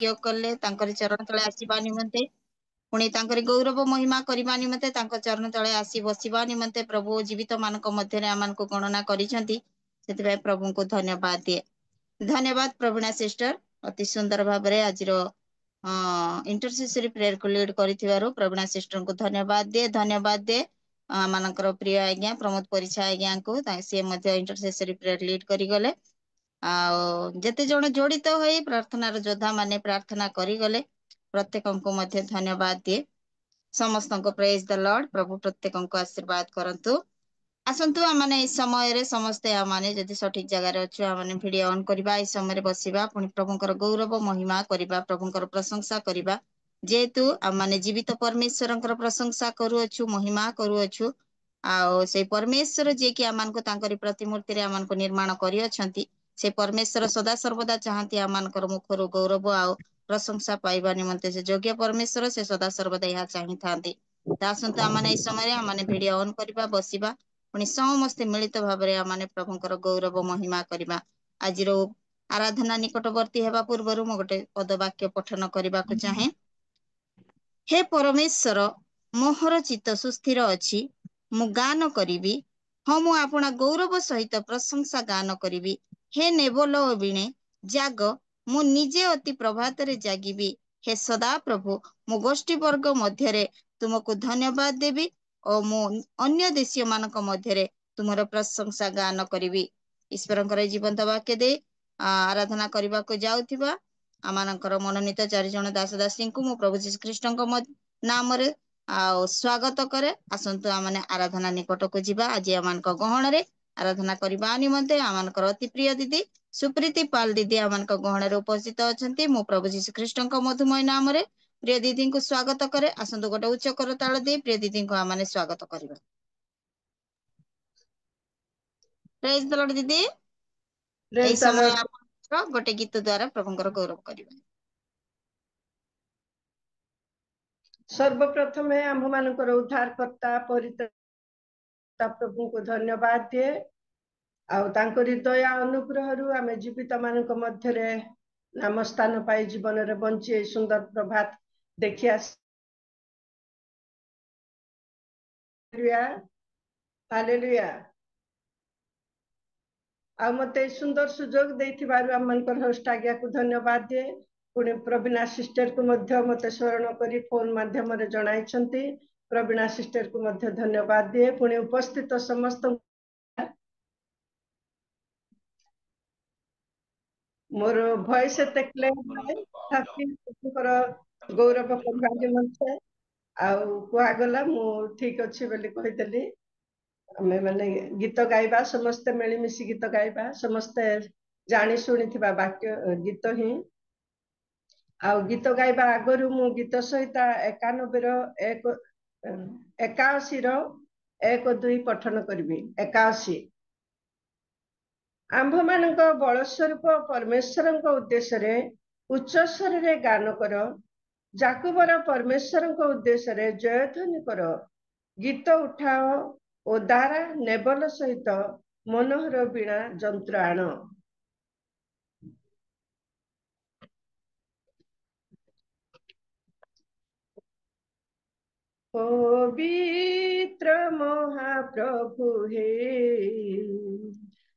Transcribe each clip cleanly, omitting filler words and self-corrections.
कले तांकर चरण तले आसीबा निमंते पुणी तांकर गौरव महिमा करबा निमंते तांकर चरण तले आसी बसिबा निमंते प्रभु जीवित मानक मध्य रे आमान को गणना करिसंती सेति प्रभु को धन्यवाद दिए। धन्यवाद प्रवीणा सिस्टर अति सुंदर भाव में आज इंटरसेसरी प्रेयर को लीड करिथिबारु प्रवीणा सिस्टर को धन्यवाद दिए। धन्यवाद दे मानकर प्रिय आज्ञा प्रमोद परिछा आज्ञा को सी इंटरसेसरी प्रेयर लीड करी गले जेते जण जोड़ित हो प्रार्थनार योद्धा माने प्रार्थना करी गले प्रत्येक को मध्य धन्यवाद दिए। समस्त को प्रेज द लॉर्ड प्रभु प्रत्येक को आशीर्वाद करंतु। आसंतु आमने इस समय रे समस्ते आमने जदि सठिक जगह रे अछु आमने वीडियो ऑन करबा इस समय रे बसिबा पुनी प्रभुंकर गौरव महिमा करबा प्रभुंकर प्रशंसा करबा जेतु आमने जीवित परमेश्वरंकर प्रशंसा करू अछु महिमा करू अछु आ से परमेश्वर जे कि आमान को तांकरी प्रतिमूर्ति रे आमान को निर्माण करि अछंती से परमेश्वर सदा सर्वदा चाहती आमानकर मुखर गौरव आ प्रशंसा पाइबा निमंते से योग्य परमेश्वर से सदा सर्वदा यह चाहि थांती। आसंतु आमने इस समय रे आमने वीडियो ऑन करबा बसिबा पुणी समस्ते मिलित भाव में आमने प्रभुंकर गौरव महिमा करबा। आज आराधना निकटवर्ती हेबा पूर्व मु गोटे पदवाक्य पठन करने को चाहे। हे परमेश्वर मोहर चित्त सुस्थिर अछि मु गान करिबी हाँ मु आपना गौरव सहित प्रशंसा गान करिबी। हे नेबल वीणे जाग मु निजे अति प्रभात रे जागिबी। हे सदा प्रभु मु गोष्ठी वर्ग मध्य तुमको धन्यवाद देवी और मु अन्य देशीय मानक मध्य तुमर प्रशंसा गान करिबी। ईश्वरंकर जीवंत वाक्य दे आराधना करने को जाउथिबा आमानकर मनोनीत 4 जण दास दासी को मु प्रभु जीशु ख्रीष्टଙ୍କ नाम रे स्वागत करे। आसंतु आमने आराधना निकट को जीवा। आज आमानक गहण रे आराधना करबा निमंते आमानकर अति प्रिय दीदी सुप्रीति पाल दीदी आमानक गहण रे उपस्थित अछंती। मु प्रभु जीशु ख्रीष्टଙ୍କ मधुमय नाम रे प्रिय दीदी को स्वागत करे। आसंतु गोटे उच्च करताल दे प्रिय दीदी को आमाने स्वागत करबा। प्रेज द लॉर्ड दीदी ए समय आप गोटे गीत द्वारा प्रभुंकर गौरव करिबा। सर्वप्रथम आम मानकर उद्धारकर्ता परित्राता प्रभु को धन्यवाद दिए आंकर दया अनुग्रह आम जीवित मानक मध्य नाम स्थान पाई जीवन रे बंची सुंदर प्रभात देखिया हालेलुया आ मते सुंदर सुजोग देथिबारु आम मानकर होस्ट आज्ञा को धन्यवाद दिए। पुणे प्रवीणा सिस्टर को मध्य मते स्मरण करी फोन माध्यम रे जणाइछंती प्रवीणा सिस्टर को मध्य धन्यवाद दिए। पुणे उपस्थित समस्त मोर वॉइस एते क्लियर गौरव करबा निमंते आउ कुआ गला मु ठीक अछि बोली कहितली। आमे माने गीत गाइबा समस्त मिलिमिशि गीत गाइबा समस्त जानी शुणी थिबा वाक्य गीत ही आउ गीत गाइबा आगरु मु गीत सहित 91 रो 81 रो 1 2 पठन करबी। 81 आंभ मानक बल स्वरूप परमेश्वरଙ୍କ उद्देश्य उच्च स्वर रे गान कर जाकुबर परमेश्वरଙ୍କ उद्देश्य रे जयध्वनि कर गीत उठाओ ओ दारा नेबल सहित मनोहर वीणा जंत्र आण। पवित्र महाप्रभु हे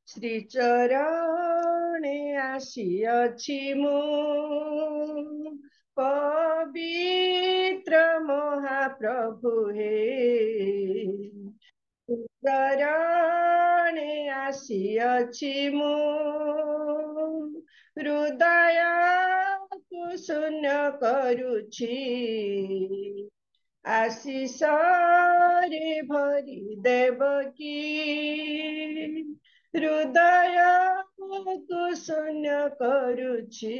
श्री चरणे आसिअछि मु पवित्र महाप्रभु हे चरणे आसिअछि मु हृदय को शून्य करुछि आशीष रे भरी देवकी हृदय को शून्य करुछि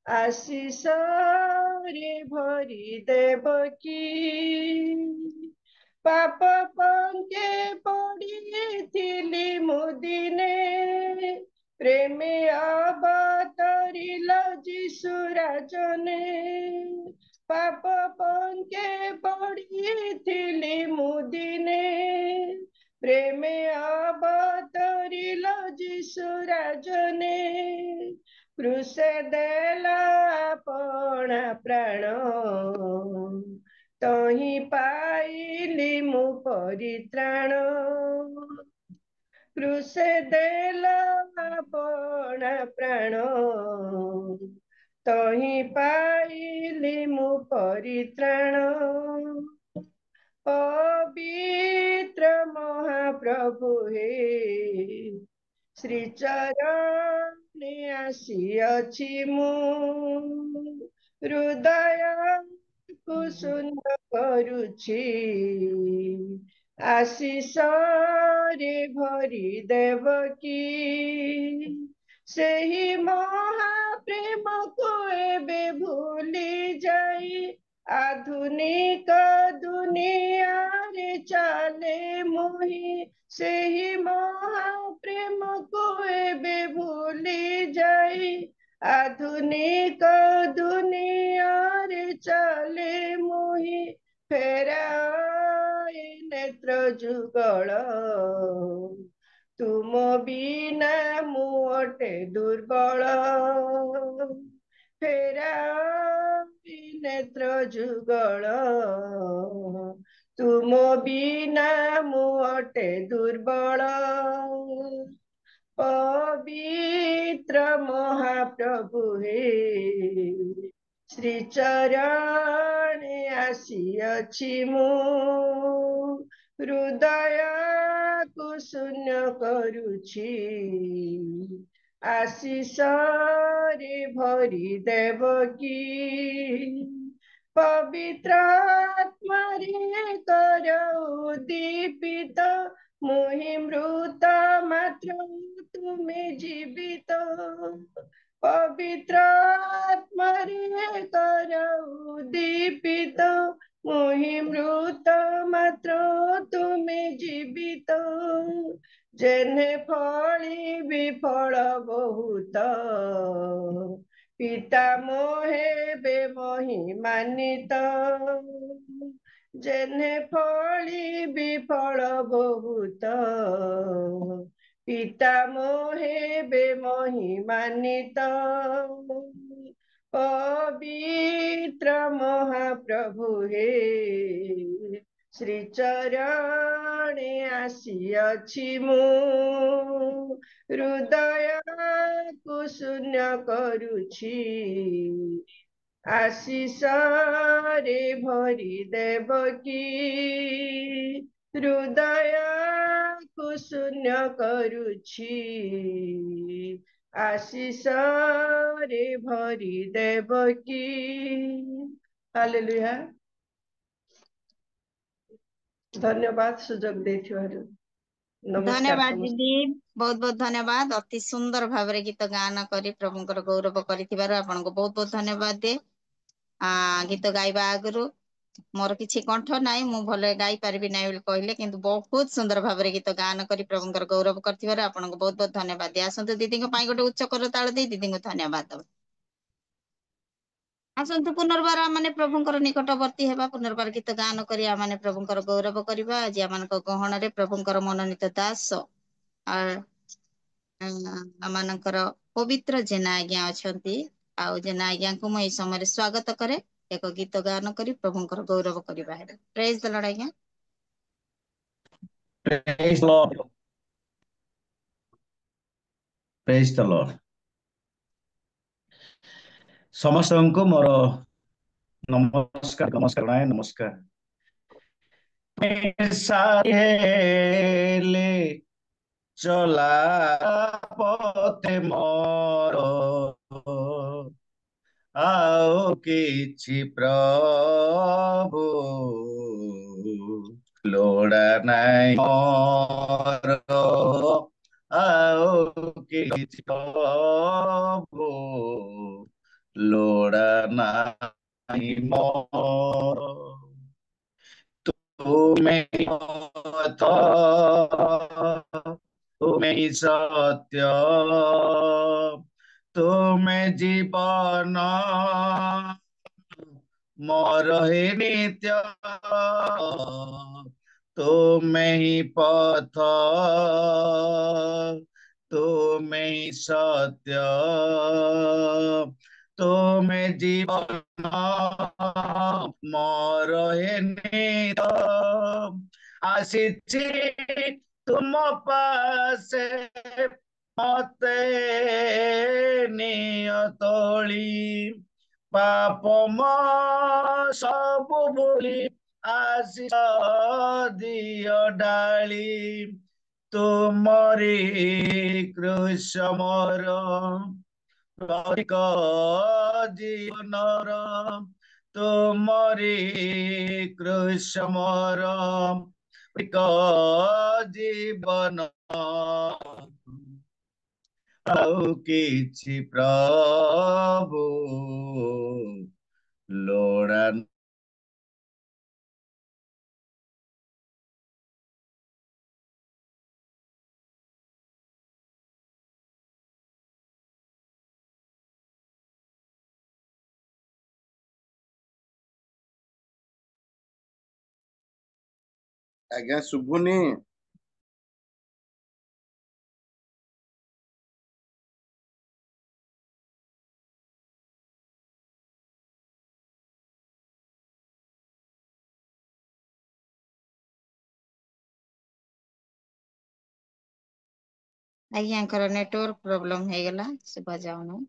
आशीष रे भरी देवकी पाप पंके पड़ी मुदिने प्रेमे अवतरिल जीशु राजने पाप पंके पड़ी मुदिने प्रेमे अवतरिल जीशु राजने क्रूसे देला अपना प्राण तही पाइली मु परित्राण क्रूसे देला अपना प्राण तही पाइली मु परित्राण पवित्र महाप्रभु हे श्री चरणे आसिअछि मु हृदय कुसुम करुछि आशीष रे भरी देवकी सेही महाप्रेम को एबे भूली जाई आधुनिक दुनिया रे चाले मोहि सेही महाप्रेम को एबे भूली जाई आधुनिक दुनिया रे चाले मोहि फेराए नेत्र जुगल तुम बिना मु अटे दुर्बल फेराए नेत्र जुगल तुम बिना मु अटे दुर्बल पवित्र महाप्रभु हे श्री चरणे आसिअछि मु हृदय को शून्य करुछि आशीष रे भरी देवकी पवित्र आत्मा रे कर उद्दीपित मुहि मृत मात्र तुमे जीवित पवित्र आत्मा रे कर उद्दीपित मुहि मृत मात्र तुमे जीवित जेने फली विफल बहुत पिता मोहे बे महिमान्वित जेने फली विफल बहुत पिता मोहे बे महिमान्वित पवित्र महाप्रभु हे श्री चरणे आसिअछि मु हृदय को शून्य करुछि आशीष रे भरी देवकी हृदय को शून्य करुछि आशीष रे भरी देवकी हालेलुया धन्यवाद सुजोग देथिबारु नमस्कार धन्यवाद समस्त दीदी बहुत बहुत धन्यवाद अति सुंदर भाव गीत गान करी प्रभुंकर गौरव करिथिबारु आपनको बहुत बहुत धन्यवाद दे गीत गाइबा आगु मोर किछि कंठ नाई मु भले गाई पारबी नाई बोली कहले किंतु बहुत सुंदर भाव गीत गान करी प्रभुंकर गौरव करथिबारु आपनको बहुत बहुत धन्यवाद दे आसंतु दीदी को पाई गोटे उच्च कर ताळ दे दीदी को धन्यवाद दब आसंतु पुनर्बार माने प्रभुंकर निकटवर्ती हेबा पुनर्बार गीत गान करी माने प्रभुंकर गौरव करिबा आज आमानक गहण रे प्रभुंकर मनोनीत दास आमानकर पवित्र जेना आज्ञा अछंती आउ जेना आज्ञा को मैं समय स्वागत करे एक गीत गान करी प्रभुंकर गौरव करिबा हेबा प्रेज द लॉर्ड आज्ञा Praise the Lord. Praise the Lord. ସମସ୍ତଙ୍କୁ ମୋର ନମସ୍କାର ନମସ୍କାର ନାଇଁ ନମସ୍କାର ସାହେଲେ ଚଲା ପତେ ମୋର ଆଉ କିଛି ପ୍ରଭୁ ଲୋଡ଼ା ନାଇଁ ମୋର ଆଉ କିଛି ପ୍ରଭୁ ଲୋଡ଼ା ନାଇଁ ମୋର ତୁମେ ପଥ ତୁମେ ସତ୍ୟ ତୁମେ ଜୀବନ ମୋର ହି ନିତ୍ୟ ତୁମେ ହିଁ ପଥ ତୁମେ ହିଁ ସତ୍ୟ, ତୁମେ ଜୀବନ ମୋର ହେ ନିତ, ଆସିଛି ତୁମ ପାଶେ ମତେ ନିଅ ତୋଳି, ପାପ ମୋ ସବୁ ଭୁଲି ଆସିଛ ଦିଅ ଡାଳି, ତୁମରି କୃଷ ମୋର ପ୍ରତୀକ ଜୀବନର, ତୁମରି କୃଷ ମୋର ପ୍ରତୀକ ଜୀବନ, ଆଉ କିଛି ପ୍ରଭୁ ଲୋଡ଼ା ଆଜ୍ଞା ଶୁଭୁନି। ଆଜ୍ଞାଙ୍କର ନେଟୱାର୍କ ପ୍ରୋବ୍ଲେମ ହେଇଗଲା, ଶୁଭା ଯାଉନି।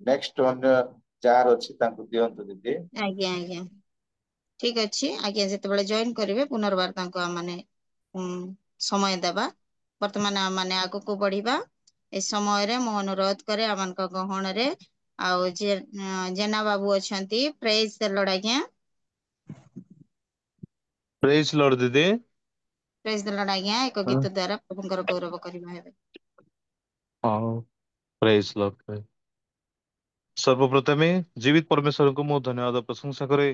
ନେକ୍ସଟ ଅନ୍ୟ ଯାହାର ଅଛି ତାଙ୍କୁ ଦିଅନ୍ତୁ ଦିଦି। ଆଜ୍ଞା ଆଜ୍ଞା ଠିକ ଅଛି ଆଜ୍ଞା, ଯେତେବେଳେ ଜଏନ କରିବେ ପୁନର୍ବାର ତାଙ୍କୁ ମାନେ ସମୟ ଦେବା। ବର୍ତ୍ତମାନ ମାନେ ଆଗକୁ ବଢିବା। ଏ ସମୟରେ ମୁଁ ଅନୁରୋଧ କରେ ଆମମାନଙ୍କ ଗହଣରେ ଆଉ ଜେନା ବାବୁ ଅଛନ୍ତି, ପ୍ରେଜ ଦ ଲର୍ଡ ଆଜ୍ଞା। ପ୍ରେଜ ଲର୍ଡ ଦିଦି। ପ୍ରେଜ ଦ ଲର୍ଡ ଆଜ୍ଞା, ଏକ ଗୀତ ଦ୍ଵାରା ପ୍ରଭୁଙ୍କର ଗୌରବ କରିବା ହେବେ। ହଁ ପ୍ରେଜ ଲର୍ଡ। ସର୍ବପ୍ରଥମେ ଜୀବିତ ପରମେଶ୍ୱରଙ୍କୁ ମୁଁ ଧନ୍ୟବାଦ ପ୍ରଶଂସା କରେ।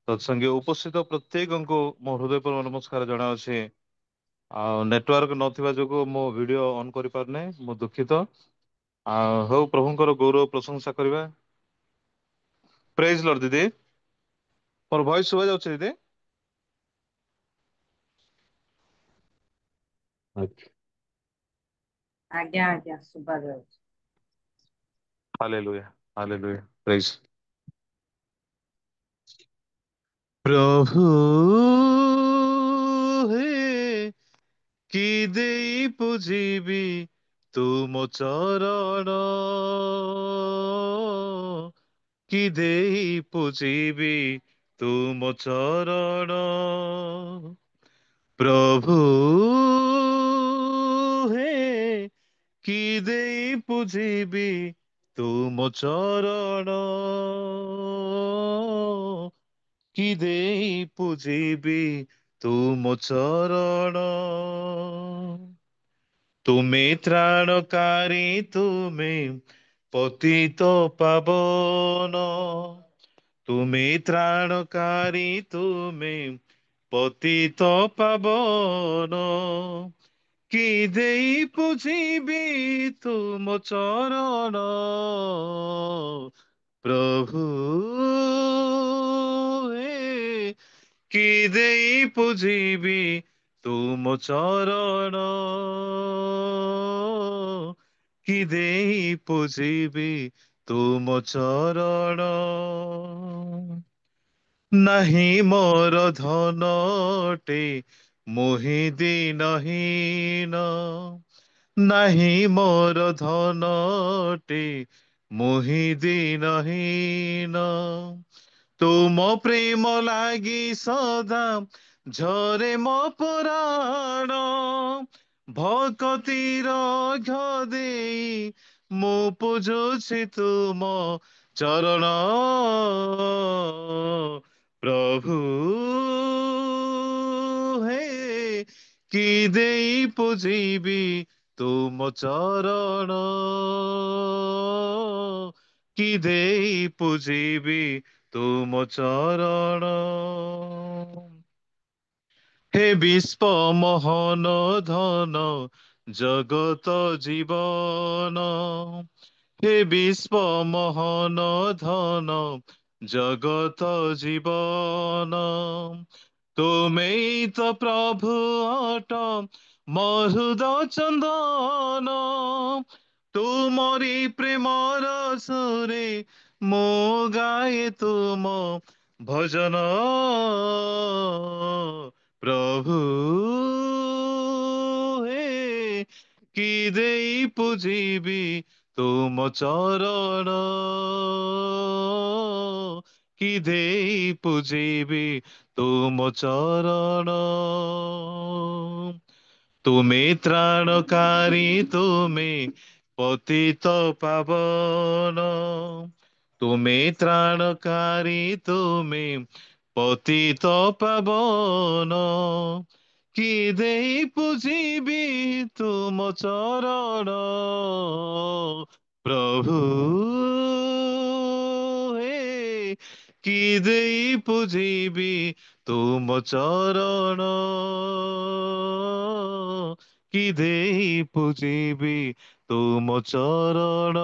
ତତ୍ସଙ୍ଗେ ଉପସ୍ଥିତ ପ୍ରତ୍ୟେକଙ୍କୁ ମୋ ହୃଦୟପୂର୍วକ ନମସ୍କାର ଜଣାଅଛି। ଆଉ ନେଟୱାର୍କ ନଥିବା ଯୋଗୁଁ ମୋ ଭିଡିଓ ଅନ୍ କରିପାରୁନାହିଁ, ମୁଁ ଦୁଃଖିତ। ହଉ ପ୍ରଭୁଙ୍କର ଗୌରବ ପ୍ରଶଂସା କରିବା। ପ୍ରେଜ ଲର୍ଡ ଦିଦି, ମୋର ଭଏସ ଶୁଭା ଯାଉଛି ଦିଦି? ଆଚ୍ଛା। ଆଜ୍ଞା ଆଜ୍ଞା ଶୁଭା ଯାଉଛି। Hallelujah hallelujah praise. ପ୍ରଭୁ ହେ କି ଦେଇ ପୂଜିବି ତୁମ ଚରଣ, କି ଦେଇ ପୂଜିବି ତୁମ ଚରଣ, ପ୍ରଭୁ ହେ କି ଦେଇ ପୂଜିବି ତୁମ ଚରଣ, କି ଦେଇ ପୂଜିବି ତୁମ ଚରଣ। ତୁମେ ତ୍ରାଣକାରୀ, ତୁମେ ପତିତ ପାବନ, ତୁମେ ତ୍ରାଣକାରୀ, ତୁମେ ପତିତ ପାବନ, କି ଦେଇ ପୂଜିବି ତୁମ ଚରଣ, ପ୍ରଭୁ ହେ କି ଦେଇ ପୂଜିବି ତୁମ ଚରଣ, କି ଦେଇ ପୂଜିବି ତୁମ ଚରଣ। ନାହିଁ ମୋର ଧନଟେ ମୋହି ଦିନହୀନ, ନାହିଁ ମୋର ଧନଟେ ମୋହି ଦିନହୀନ, ତୁମ ପ୍ରେମ ଲାଗି ସଦା ଝରେ ମୋ ପରାଣ, ଭକତିର ଅର୍ଘ୍ୟ ଦେଇ ମୁଁ ପୂଜୁଛି ତୁମ ଚରଣ, ପ୍ରଭୁ ହେ କି ଦେଇ ପୂଜିବି ତୁମ ଚରଣ, କି ଦେଇ ପୂଜିବି ତୁମ ଚରଣ। হে ବିଶ୍ୱ ମୋହନ ଧନ ଜଗତ ଜୀବନ, হে ବିଶ୍ୱ ମୋହନ ଧନ ଜଗତ ଜୀବନ, ତୁମେଇ ତ ପ୍ରଭୁ ଅଟ ମୋ ହୃଦୟ ଚନ୍ଦନ, ତୁମରି ପ୍ରେମର ସୁରେ ମୁଁ ଗାଏ ତୁମ ଭଜନ। ପ୍ରଭୁ ହେ କି ଦେଇ ପୂଜିବି ତୁମ ଚରଣ, କି ଦେଇ ପୂଜିବି ତୁମ ଚରଣ। ତୁମେ ତ୍ରାଣକାରୀ, ତୁମେ ପତିତ ପାବନ, ତୁମେ ତ୍ରାଣକାରୀ, ତୁମେ ପତିତ ପାବନ, କି ଦେଇ ପୂଜିବି ତୁମ ଚରଣ। ପ୍ରଭୁ ହେ କି ଦେଇ ପୂଜିବି ତୁମ ଚରଣ, କି ଦେଇ ପୂଜିବି ତୁମ ଚରଣ,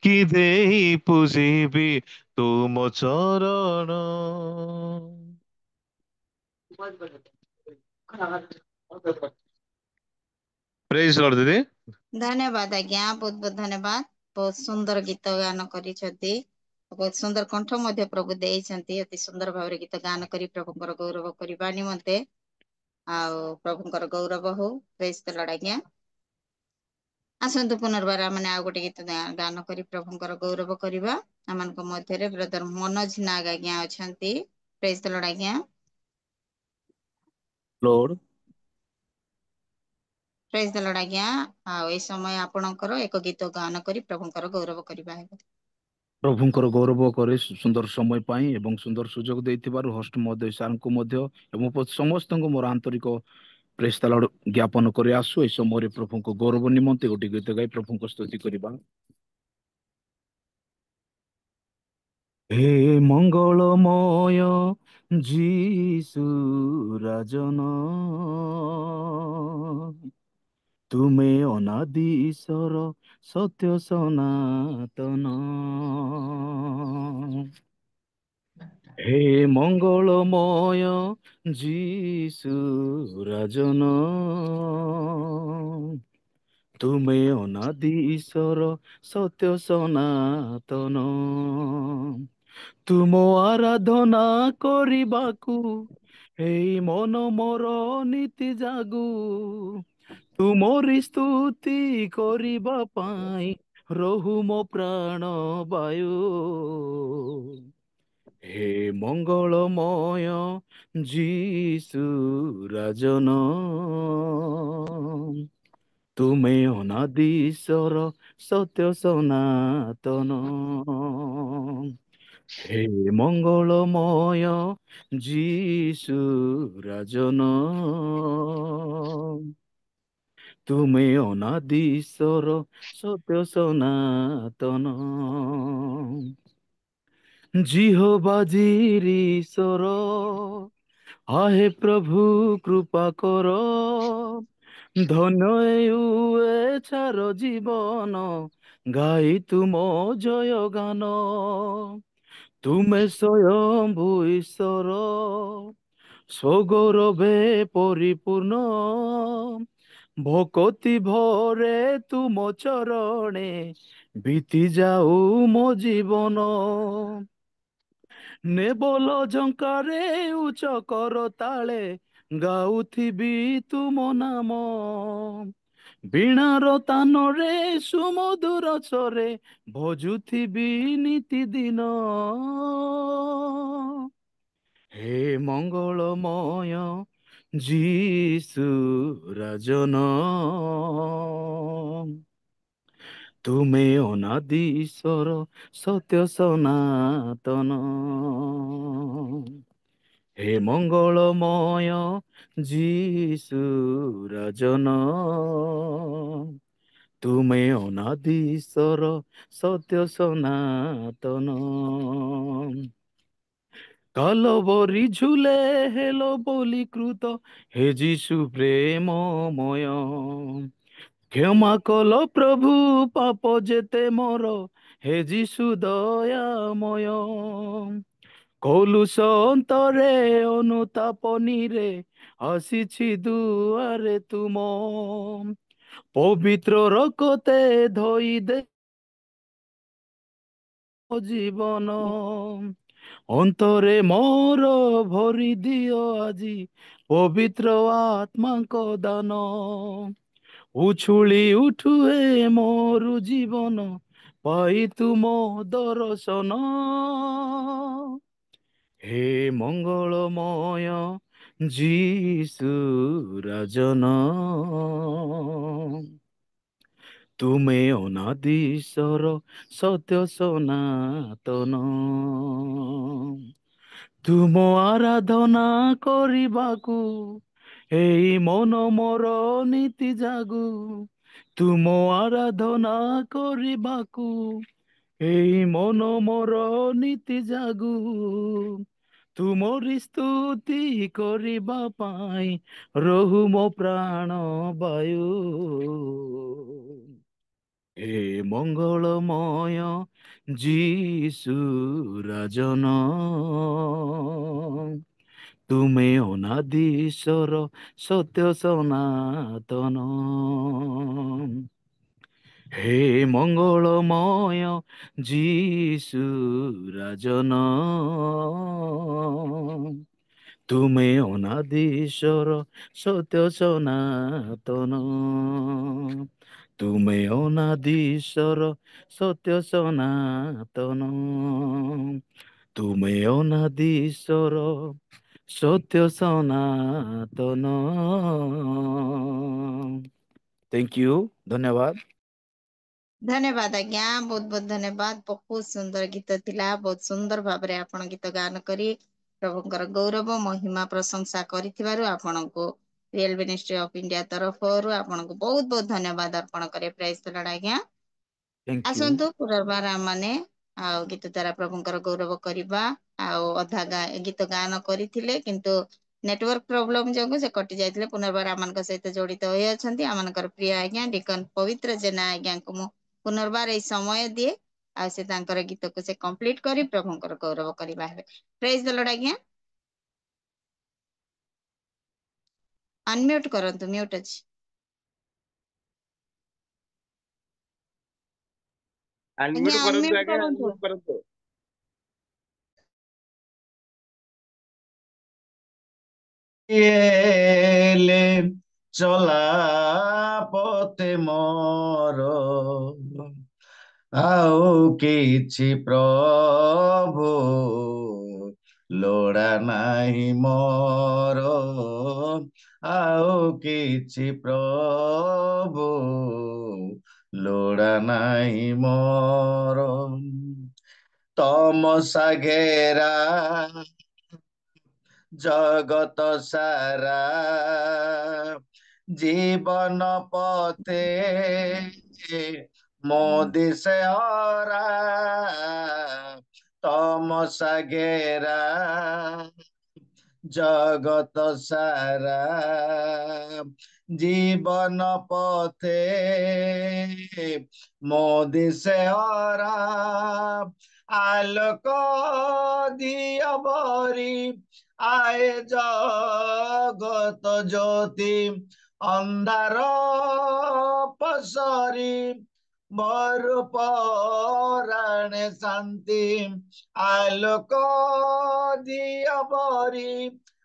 କି ଦେଇ ପୂଜିବି ତୁମ ଚରଣ। ପ୍ରେଜ ଲର୍ଡ ଦିଦି। ଧନ୍ୟବାଦ ଆଜ୍ଞା, ବହୁତ ବହୁତ ଧନ୍ୟବାଦ। ବହୁତ ସୁନ୍ଦର ଗୀତ ଗାନ କରିଛନ୍ତି, ବହୁତ ସୁନ୍ଦର କଣ୍ଠ ମଧ୍ୟ ପ୍ରଭୁ ଦେଇଛନ୍ତି। ଅତି ସୁନ୍ଦର ଭାବରେ ଗୀତ ଗାନ କରି ପ୍ରଭୁଙ୍କର ଗୌରବ କରିବା ନିମନ୍ତେ, ଆଉ ପ୍ରଭୁଙ୍କର ଗୌରବ ହଉ। ପ୍ରେଜ ଦ ଲର୍ଡ ଆଜ୍ଞା। ଆସନ୍ତୁ ପୁନର୍ବାର ମାନେ ଆଉ ଗୋଟେ ଗୀତ ଗାନ କରି ପ୍ରଭୁଙ୍କର ଗୌରବ କରିବା। ଆମମାନଙ୍କ ମଧ୍ୟରେ ବ୍ରଦର ମନୋଜ ନାଗ ଆଜ୍ଞା ଅଛନ୍ତି। ପ୍ରେଜ ଦ ଲର୍ଡ ଆଜ୍ଞା। Lord, ପ୍ରେଜ ଦ ଲର୍ଡ ଆଜ୍ଞା। ଆଉ ଏଇ ସମୟ ଆପଣଙ୍କର ଏକ ଗୀତ ଗାନ କରି ପ୍ରଭୁଙ୍କର ଗୌରବ କରିବା ହେବ। ପ୍ରଭୁଙ୍କର ଗୌରବ କରି ସୁନ୍ଦର ସମୟ ପାଇଁ ଏବଂ ସୁନ୍ଦର ସୁଯୋଗ ଦେଇଥିବାରୁ ହୋଷ୍ଟ ମଧ୍ୟ ସାର୍ଙ୍କୁ ମଧ୍ୟ ଏବଂ ସମସ୍ତଙ୍କୁ ମୋର ଆନ୍ତରିକ ପ୍ରେସ୍ ଦ ଲର୍ଡ ଜ୍ଞାପନ କରି ଆସୁ। ଏହି ସମୟରେ ପ୍ରଭୁଙ୍କ ଗୌରବ ନିମନ୍ତେ ଗୋଟେ ଗୀତ ଗାଇ ପ୍ରଭୁଙ୍କ ସ୍ତୁତି କରିବା। ହେ ମଙ୍ଗଳମୟ ଯୀଶୁ ରାଜନ, ତୁମେ ଅନାଦି ଈଶ୍ୱର ସତ୍ୟ ସନାତନ। ହେ ମଙ୍ଗଳମୟ ଯୀଶୁ ରାଜନ, ତୁମେ ଅନାଦି ଈଶ୍ୱର ସତ୍ୟ ସନାତନ। ତୁମ ଆରାଧନା କରିବାକୁ ଏଇ ମନ ମୋର ନୀତି ଜାଗୁ, ତୁମରି ସ୍ତୁତି କରିବା ପାଇଁ ରହୁ ମୋ ପ୍ରାଣ ବାୟୁ। ହେ ମଙ୍ଗଳମୟ ଯୀଶୁ ରାଜନ, ତୁମେ ଅନାଦି ଈଶ୍ୱର ସତ୍ୟ ସନାତନ। ହେ ମଙ୍ଗଳମୟ ଯୀଶୁ ରାଜନ, ତୁମେ ଅନାଦି ଈଶ୍ୱର ସତ୍ୟ ସନାତନ। ଜିହୋବା ଜିରି ଈଶ୍ୱର, ଆହେ ପ୍ରଭୁ କୃପା କର, ଧନ୍ୟ ଏ ଛାର ଜୀବନ, ଗାଇ ତୁମ ଜୟ ଗାନ। ତୁମେ ସ୍ୱୟମ୍ଭୁ ଈଶ୍ୱର, ସ୍ୱଗୌରବେ ପରିପୂର୍ଣ୍ଣ, ଭକତି ଭରେ ତୁମ ଚରଣେ ବିତି ଯାଉ ମୋ ଜୀବନ। ନେବଲ ଝଙ୍କାରେ ଉଚ୍ଚ କର ତାଳେ ଗାଉଥିବି ତୁମ ନାମ, ବୀଣାର ତାନରେ ସୁମଧୁର ସ୍ୱରେ ଭଜୁଥିବି ନିତିଦିନ। ହେ ମଙ୍ଗଳମୟ ଯୀଶୁ ରାଜନ, ତୁମେ ଅନାଦି ଈଶ୍ୱର ସତ୍ୟ ସନାତନ। ହେ ମଙ୍ଗଳମୟ ଯୀଶୁ ରାଜନ, ତୁମେ ଅନାଦି ଈଶ୍ୱର ସତ୍ୟ ସନାତନ। କାଲବରି ଝୁଲେ ହେଲ ବଲିକୃତ, ହେ ଯୀଶୁ ପ୍ରେମମୟ। କ୍ଷମା କଲ ପ୍ରଭୁ ପାପ ଯେତେ ମୋର, ହେ ଯୀଶୁ ଦୟାମୟ। କଲୁଷ ଅନ୍ତରେ ଅନୁତାପନୀରେ ଆସିଛି ଦୁଆରେ ତୁମ, ପବିତ୍ର ରକ୍ତେ ଧୋଇ ଦେ ଜୀବନ। ଅନ୍ତରେ ମୋର ଭରି ଦିଅ ଆଜି ପବିତ୍ର ଆତ୍ମାଙ୍କ ଦାନ। ଉଛୁଳି ଉଠୁ ହେ ମୋର ଜୀବନ, ପାଇ ତୁମ ଦର୍ଶନ। ହେ ମଙ୍ଗଳମୟ ଯୀଶୁ ରାଜନ, ତୁମେ ଅନାଦି ଈଶ୍ୱର ସତ୍ୟ ସନାତନ। ତୁମ ଆରାଧନା କରିବାକୁ ଏଇ ମନ ମୋର ନୀତି ଜାଗୁ। ତୁମ ଆରାଧନା କରିବାକୁ ଏଇ ମନ ମୋର ନୀତି ଜାଗୁ। ତୁମରି ସ୍ତୁତି କରିବା ପାଇଁ ରହୁ ମୋ ପ୍ରାଣ ବାୟୁ। ହେ ମଙ୍ଗଳମୟ ଯୀଶୁ ରାଜନ, ତୁମେ ଅନାଦି ଈଶ୍ୱର ସତ୍ୟ ସନାତନ। ହେ ମଙ୍ଗଳମୟ ଯୀଶୁ ରାଜନ, ତୁମେ ଅନାଦି ଈଶ୍ୱର ସତ୍ୟ ସନାତନ। ତୁମେ ଅନାଦି ଈଶ୍ୱର ସତ୍ୟ ସନାତନ। ତୁମେ ଅନାଦି ଈଶ୍ୱର ସତ୍ୟ ସନାତନ। ଥ୍ୟାଙ୍କ ୟୁ, ଧନ୍ୟବାଦ। ଧନ୍ୟବାଦ ଆଜ୍ଞା, ବହୁତ ବହୁତ ଧନ୍ୟବାଦ। ବହୁତ ସୁନ୍ଦର ଗୀତ ଥିଲା। ବହୁତ ସୁନ୍ଦର ଭାବରେ ଆପଣ ଗୀତ ଗାନ କରି ପ୍ରଭୁଙ୍କର ଗୌରବ ମହିମା ପ୍ରଶଂସା କରିଥିବାରୁ ଆପଣଙ୍କୁ ରିଏଲ ମିନିଷ୍ଟ୍ରି ଅଫ ଇଣ୍ଡିଆ ତରଫରୁ ଆପଣଙ୍କୁ ବହୁତ ବହୁତ ଧନ୍ୟବାଦ ଅର୍ପଣ କରେ। ପ୍ରାଇଜ ଥିଲା ଆଜ୍ଞା। Thank you. ଆସନ୍ତୁ ପୁନର୍ବାର ଆମମାନେ ଆଉ ଗୀତ ଦ୍ୱାରା ପ୍ରଭୁଙ୍କର ଗୌରବ କରିବା। ଆଉ ଅଧା ଗୀତ ଗାନ କରିଥିଲେ କିନ୍ତୁ ନେଟୱାର୍କ ପ୍ରୋବ୍ଲେମ ଯୋଗୁଁ ସେ କଟି ଯାଇଥିଲେ। ପୁନର୍ବାର ଆମମାନଙ୍କ ସହିତ ଜଡିତ ହୋଇ ଅଛନ୍ତି ଆମମାନଙ୍କର ପ୍ରିୟ ଆଜ୍ଞା ଡିକନ ପବିତ୍ର ଜେନା ଆଜ୍ଞାଙ୍କୁ ମୁଁ ପୁନର୍ବାର ଏଇ ସମୟ ଦିଏ। ଆଉ ସେ ତାଙ୍କର ଗୀତକୁ ସେ କମ୍ପ୍ଲିଟ କରି ପ୍ରଭୁଙ୍କର ଗୌରବ କରିବା ହେବେ। ପ୍ରେଜ ଦ ଲର୍ଡ ଆଜ୍ଞା। ଅନମ୍ୟୁଟ କରନ୍ତୁ, ମ୍ୟୁଟ ଅଛି। ଆଜ୍ଞା ଅନମ୍ୟୁଟ କରନ୍ତୁ ଅନମ୍ୟୁଟ ଆଜ୍ଞା, କରନ୍ତୁ। ଅନମ୍ୟୁଟ କରନ୍ତୁ। ଏଲେ ଚଲା ପଥେ ମୋର ଆଉ କିଛି ପ୍ରଭୁ ଲୋଡ଼ା ନାହିଁ ମୋର, ଆଉ କିଛି ପ୍ରଭୁ ଲୋଡ଼ା ନାହିଁ ମୋର। ତମ ସାଘେରା ଜଗତ ସାରା ଜୀବନ ପଥେ ମୋ ଦିଶେ ହରା, ତମ ସାଘେରା ଜଗତ ସାରା ଜୀବନ ପଥେ ମୋ ଦିଶେ ହରା। ଆଲୋକ ଦିଅ ଭରି ଆଏ ଜଗତ ଜ୍ୟୋତି, ଅନ୍ଧାର ପସରି ମୋର ପରାଣେ ଶାନ୍ତି। ଆଲୋକ ଦିଅ ଭରି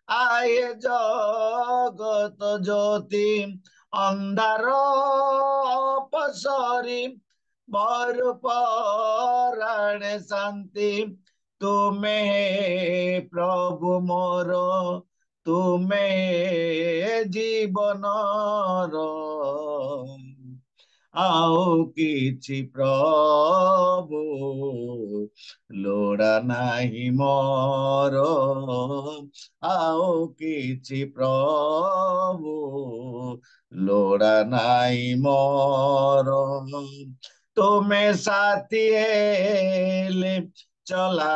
ଆଏ ଜଗତ ଜ୍ୟୋତି, ଅନ୍ଧାର ପସରି ମୋର ପରାଣେ ଶାନ୍ତି। ତୁମେ ପ୍ରଭୁ ମୋର, ତୁମେ ଜୀବନର ଆଉ କିଛି ପ୍ରଭୁ ଲୋଡ଼ା ନାହିଁ ମୋର, ଆଉ କିଛି ପ୍ରଭୁ ଲୋଡ଼ା ନାହିଁ ମୋର। ତୁମେ ସାଥୀ ହେଲେ ଚଲା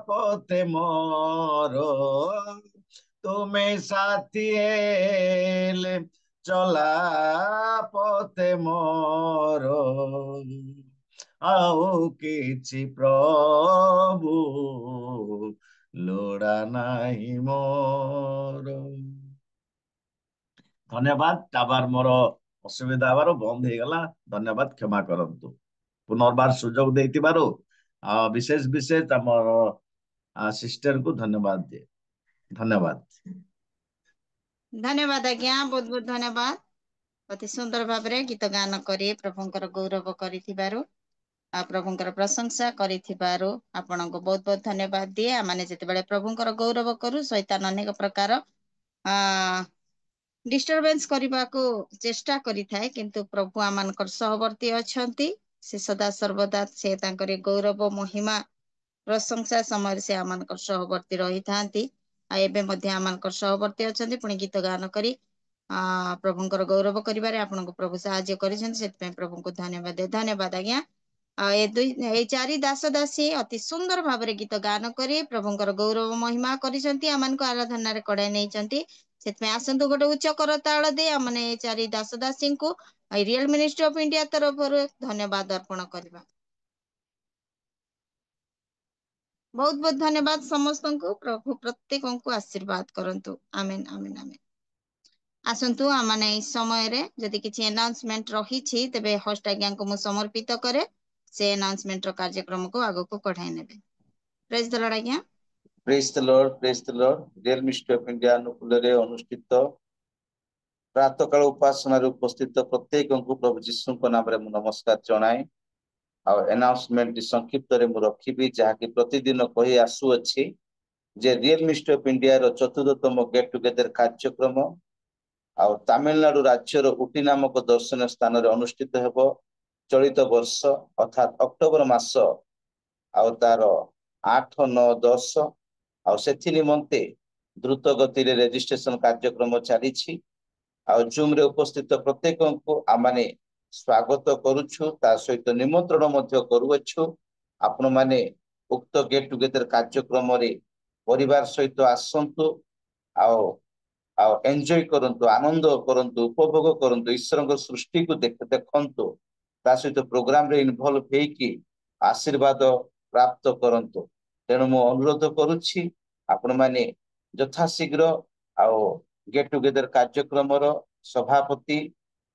ପଥେ ମୋର, ତୁମେ ସାଥୀ ହେଲେ চলা পথে মোর, ଆଉ କିଛି ପ୍ରଭୁ ଲୋଡ଼ା ନାହିଁ ମୋର। ଧନ୍ୟବାଦ। ଟାୱାର ମୋର ଅସୁବିଧା ହେବାରୁ ବନ୍ଦ ହେଇଗଲା, ଧନ୍ୟବାଦ, କ୍ଷମା କରନ୍ତୁ। ପୁନର୍ବାର ସୁଯୋଗ ଦେଇଥିବାରୁ ବିଶେଷ ବିଶେଷ ଆମର ସିଷ୍ଟରକୁ ଧନ୍ୟବାଦ ଦିଏ। ଧନ୍ୟବାଦ। ଧନ୍ୟବାଦ ଆଜ୍ଞା, ବହୁତ ବହୁତ ଧନ୍ୟବାଦ। ଅତି ସୁନ୍ଦର ଭାବରେ ଗୀତ ଗାନ କରି ପ୍ରଭୁଙ୍କର ଗୌରବ କରିଥିବାରୁ, ପ୍ରଭୁଙ୍କର ପ୍ରଶଂସା କରିଥିବାରୁ ଆପଣଙ୍କୁ ବହୁତ ବହୁତ ଧନ୍ୟବାଦ ଦିଏ। ଆମେ ଯେତେବେଳେ ପ୍ରଭୁଙ୍କର ଗୌରବ କରୁ, ଶୈତାନ ଅନେକ ପ୍ରକାର ଡିଷ୍ଟରବେନ୍ସ କରିବାକୁ ଚେଷ୍ଟା କରିଥାଏ, କିନ୍ତୁ ପ୍ରଭୁ ଆମମାନଙ୍କର ସହବର୍ତ୍ତୀ ଅଛନ୍ତି। ସେ ସଦା ସର୍ବଦା ସେ ତାଙ୍କର ଗୌରବ ମହିମା ପ୍ରଶଂସା ସମୟରେ ସେ ଆମମାନଙ୍କର ସହବର୍ତ୍ତୀ ରହିଥାନ୍ତି। ଆଉ ଏବେ ମଧ୍ୟ ଆମମାନଙ୍କର ସହବର୍ତ୍ତୀ ଅଛନ୍ତି। ପୁଣି ଗୀତ ଗାନ କରି ପ୍ରଭୁଙ୍କର ଗୌରବ କରିବାରେ ଆପଣଙ୍କୁ ପ୍ରଭୁ ସାହାଯ୍ୟ କରିଛନ୍ତି, ସେଥିପାଇଁ ପ୍ରଭୁଙ୍କୁ ଧନ୍ୟବାଦ। ଧନ୍ୟବାଦ ଆଜ୍ଞା। ଏଇ ଚାରି ଦାସ ଦାସୀ ଅତି ସୁନ୍ଦର ଭାବରେ ଗୀତ ଗାନ କରି ପ୍ରଭୁଙ୍କର ଗୌରବ ମହିମା କରିଛନ୍ତି, ଆମମାନଙ୍କୁ ଆରାଧନାରେ କଢାଇ ନେଇଛନ୍ତି। ସେଥିପାଇଁ ଆସନ୍ତୁ ଗୋଟେ ଉଚ୍ଚ କରତାଳ ଦେଇ ଆମମାନେ ଏଇ ଚାରି ଦାସ ଦାସୀଙ୍କୁ ରିଏଲ ମିନିଷ୍ଟ୍ରି ଅଫ ଇଣ୍ଡିଆ ତରଫରୁ ଧନ୍ୟବାଦ ଅର୍ପଣ କରିବା। ବହୁତ ବହୁତ ଧନ୍ୟବାଦ ସମସ୍ତଙ୍କୁ। ପ୍ରଭୁ ପ୍ରତ୍ୟେକଙ୍କୁ ଆଶୀର୍ବାଦ କରନ୍ତୁ। Amen amen amen. ଆସନ୍ତୁ ଆମମାନେ ଏଇ ସମୟରେ ଯଦି କିଛି ଆନାଉନ୍ସମେଣ୍ଟ ରହିଛି, ତେବେ ହୋଷ୍ଟ ଆଜ୍ଞାଙ୍କୁ ମୁଁ ସମର୍ପିତ କରେ। ସେ ଆନାଉନ୍ସମେଣ୍ଟର କାର୍ଯ୍ୟକ୍ରମକୁ ଆଗକୁ କଢାଇ ନେବେ। ପ୍ରେଜ ଦ ଲର୍ଡ ଆଜ୍ଞା। Praise the lord, praise the lord. Real ministry of India ଅନୁକୂଳରେ ଅନୁଷ୍ଠିତ ପ୍ରାତଃକାଳ ଉପାସନାରେ ଉପସ୍ଥିତ ପ୍ରତ୍ୟେକଙ୍କୁ ପ୍ରଭୁ ଯୀଶୁଙ୍କ ନାମରେ ମୁଁ ନମସ୍କାର ଜଣାଏ। ଆଉ ଆନାଉନ୍ସମେଣ୍ଟ ସଂକ୍ଷିପ୍ତରେ ମୁଁ ରଖିବି, ଯାହାକି ପ୍ରତିଦିନ କହି ଆସୁଅଛି ଯେ ରିଏଲ ମିନିଷ୍ଟ୍ରି ଅଫ ଇଣ୍ଡିଆର 4ର୍ଥତମ ଗେଟ୍ ଟୁଗେଦର କାର୍ଯ୍ୟକ୍ରମ ଆଉ ତାମିଲନାଡୁ ରାଜ୍ୟର ଉଟି ନାମକ ଦର୍ଶନୀୟ ସ୍ଥାନରେ ଅନୁଷ୍ଠିତ ହେବ ଚଳିତ ବର୍ଷ, ଅର୍ଥାତ୍ ଅକ୍ଟୋବର ମାସ ଆଉ ତାର 8, 9, 10। ଆଉ ସେଥି ନିମନ୍ତେ ଦ୍ରୁତ ଗତିରେ ରେଜିଷ୍ଟ୍ରେସନ କାର୍ଯ୍ୟକ୍ରମ ଚାଲିଛି। ଆଉ ଜୁମ୍ରେ ଉପସ୍ଥିତ ପ୍ରତ୍ୟେକଙ୍କୁ ଆମେ ସ୍ୱାଗତ କରୁଛୁ, ତା ସହିତ ନିମନ୍ତ୍ରଣ ମଧ୍ୟ କରୁଅଛୁ। ଆପଣମାନେ ଉକ୍ତ ଗେଟ୍ ଟୁଗେଦର କାର୍ଯ୍ୟକ୍ରମରେ ପରିବାର ସହିତ ଆସନ୍ତୁ, ଆଉ ଏନ୍ଜୟ କରନ୍ତୁ, ଆନନ୍ଦ କରନ୍ତୁ, ଉପଭୋଗ କରନ୍ତୁ, ଈଶ୍ୱରଙ୍କ ସୃଷ୍ଟିକୁ ଦେଖନ୍ତୁ, ତା ସହିତ ପ୍ରୋଗ୍ରାମରେ ଇନଭଲ୍ଭ ହେଇକି ଆଶୀର୍ବାଦ ପ୍ରାପ୍ତ କରନ୍ତୁ। ତେଣୁ ମୁଁ ଅନୁରୋଧ କରୁଛି ଆପଣମାନେ ଯଥାଶୀଘ୍ର ଆଉ ଗେଟ୍ ଟୁଗେଦର କାର୍ଯ୍ୟକ୍ରମର ସଭାପତି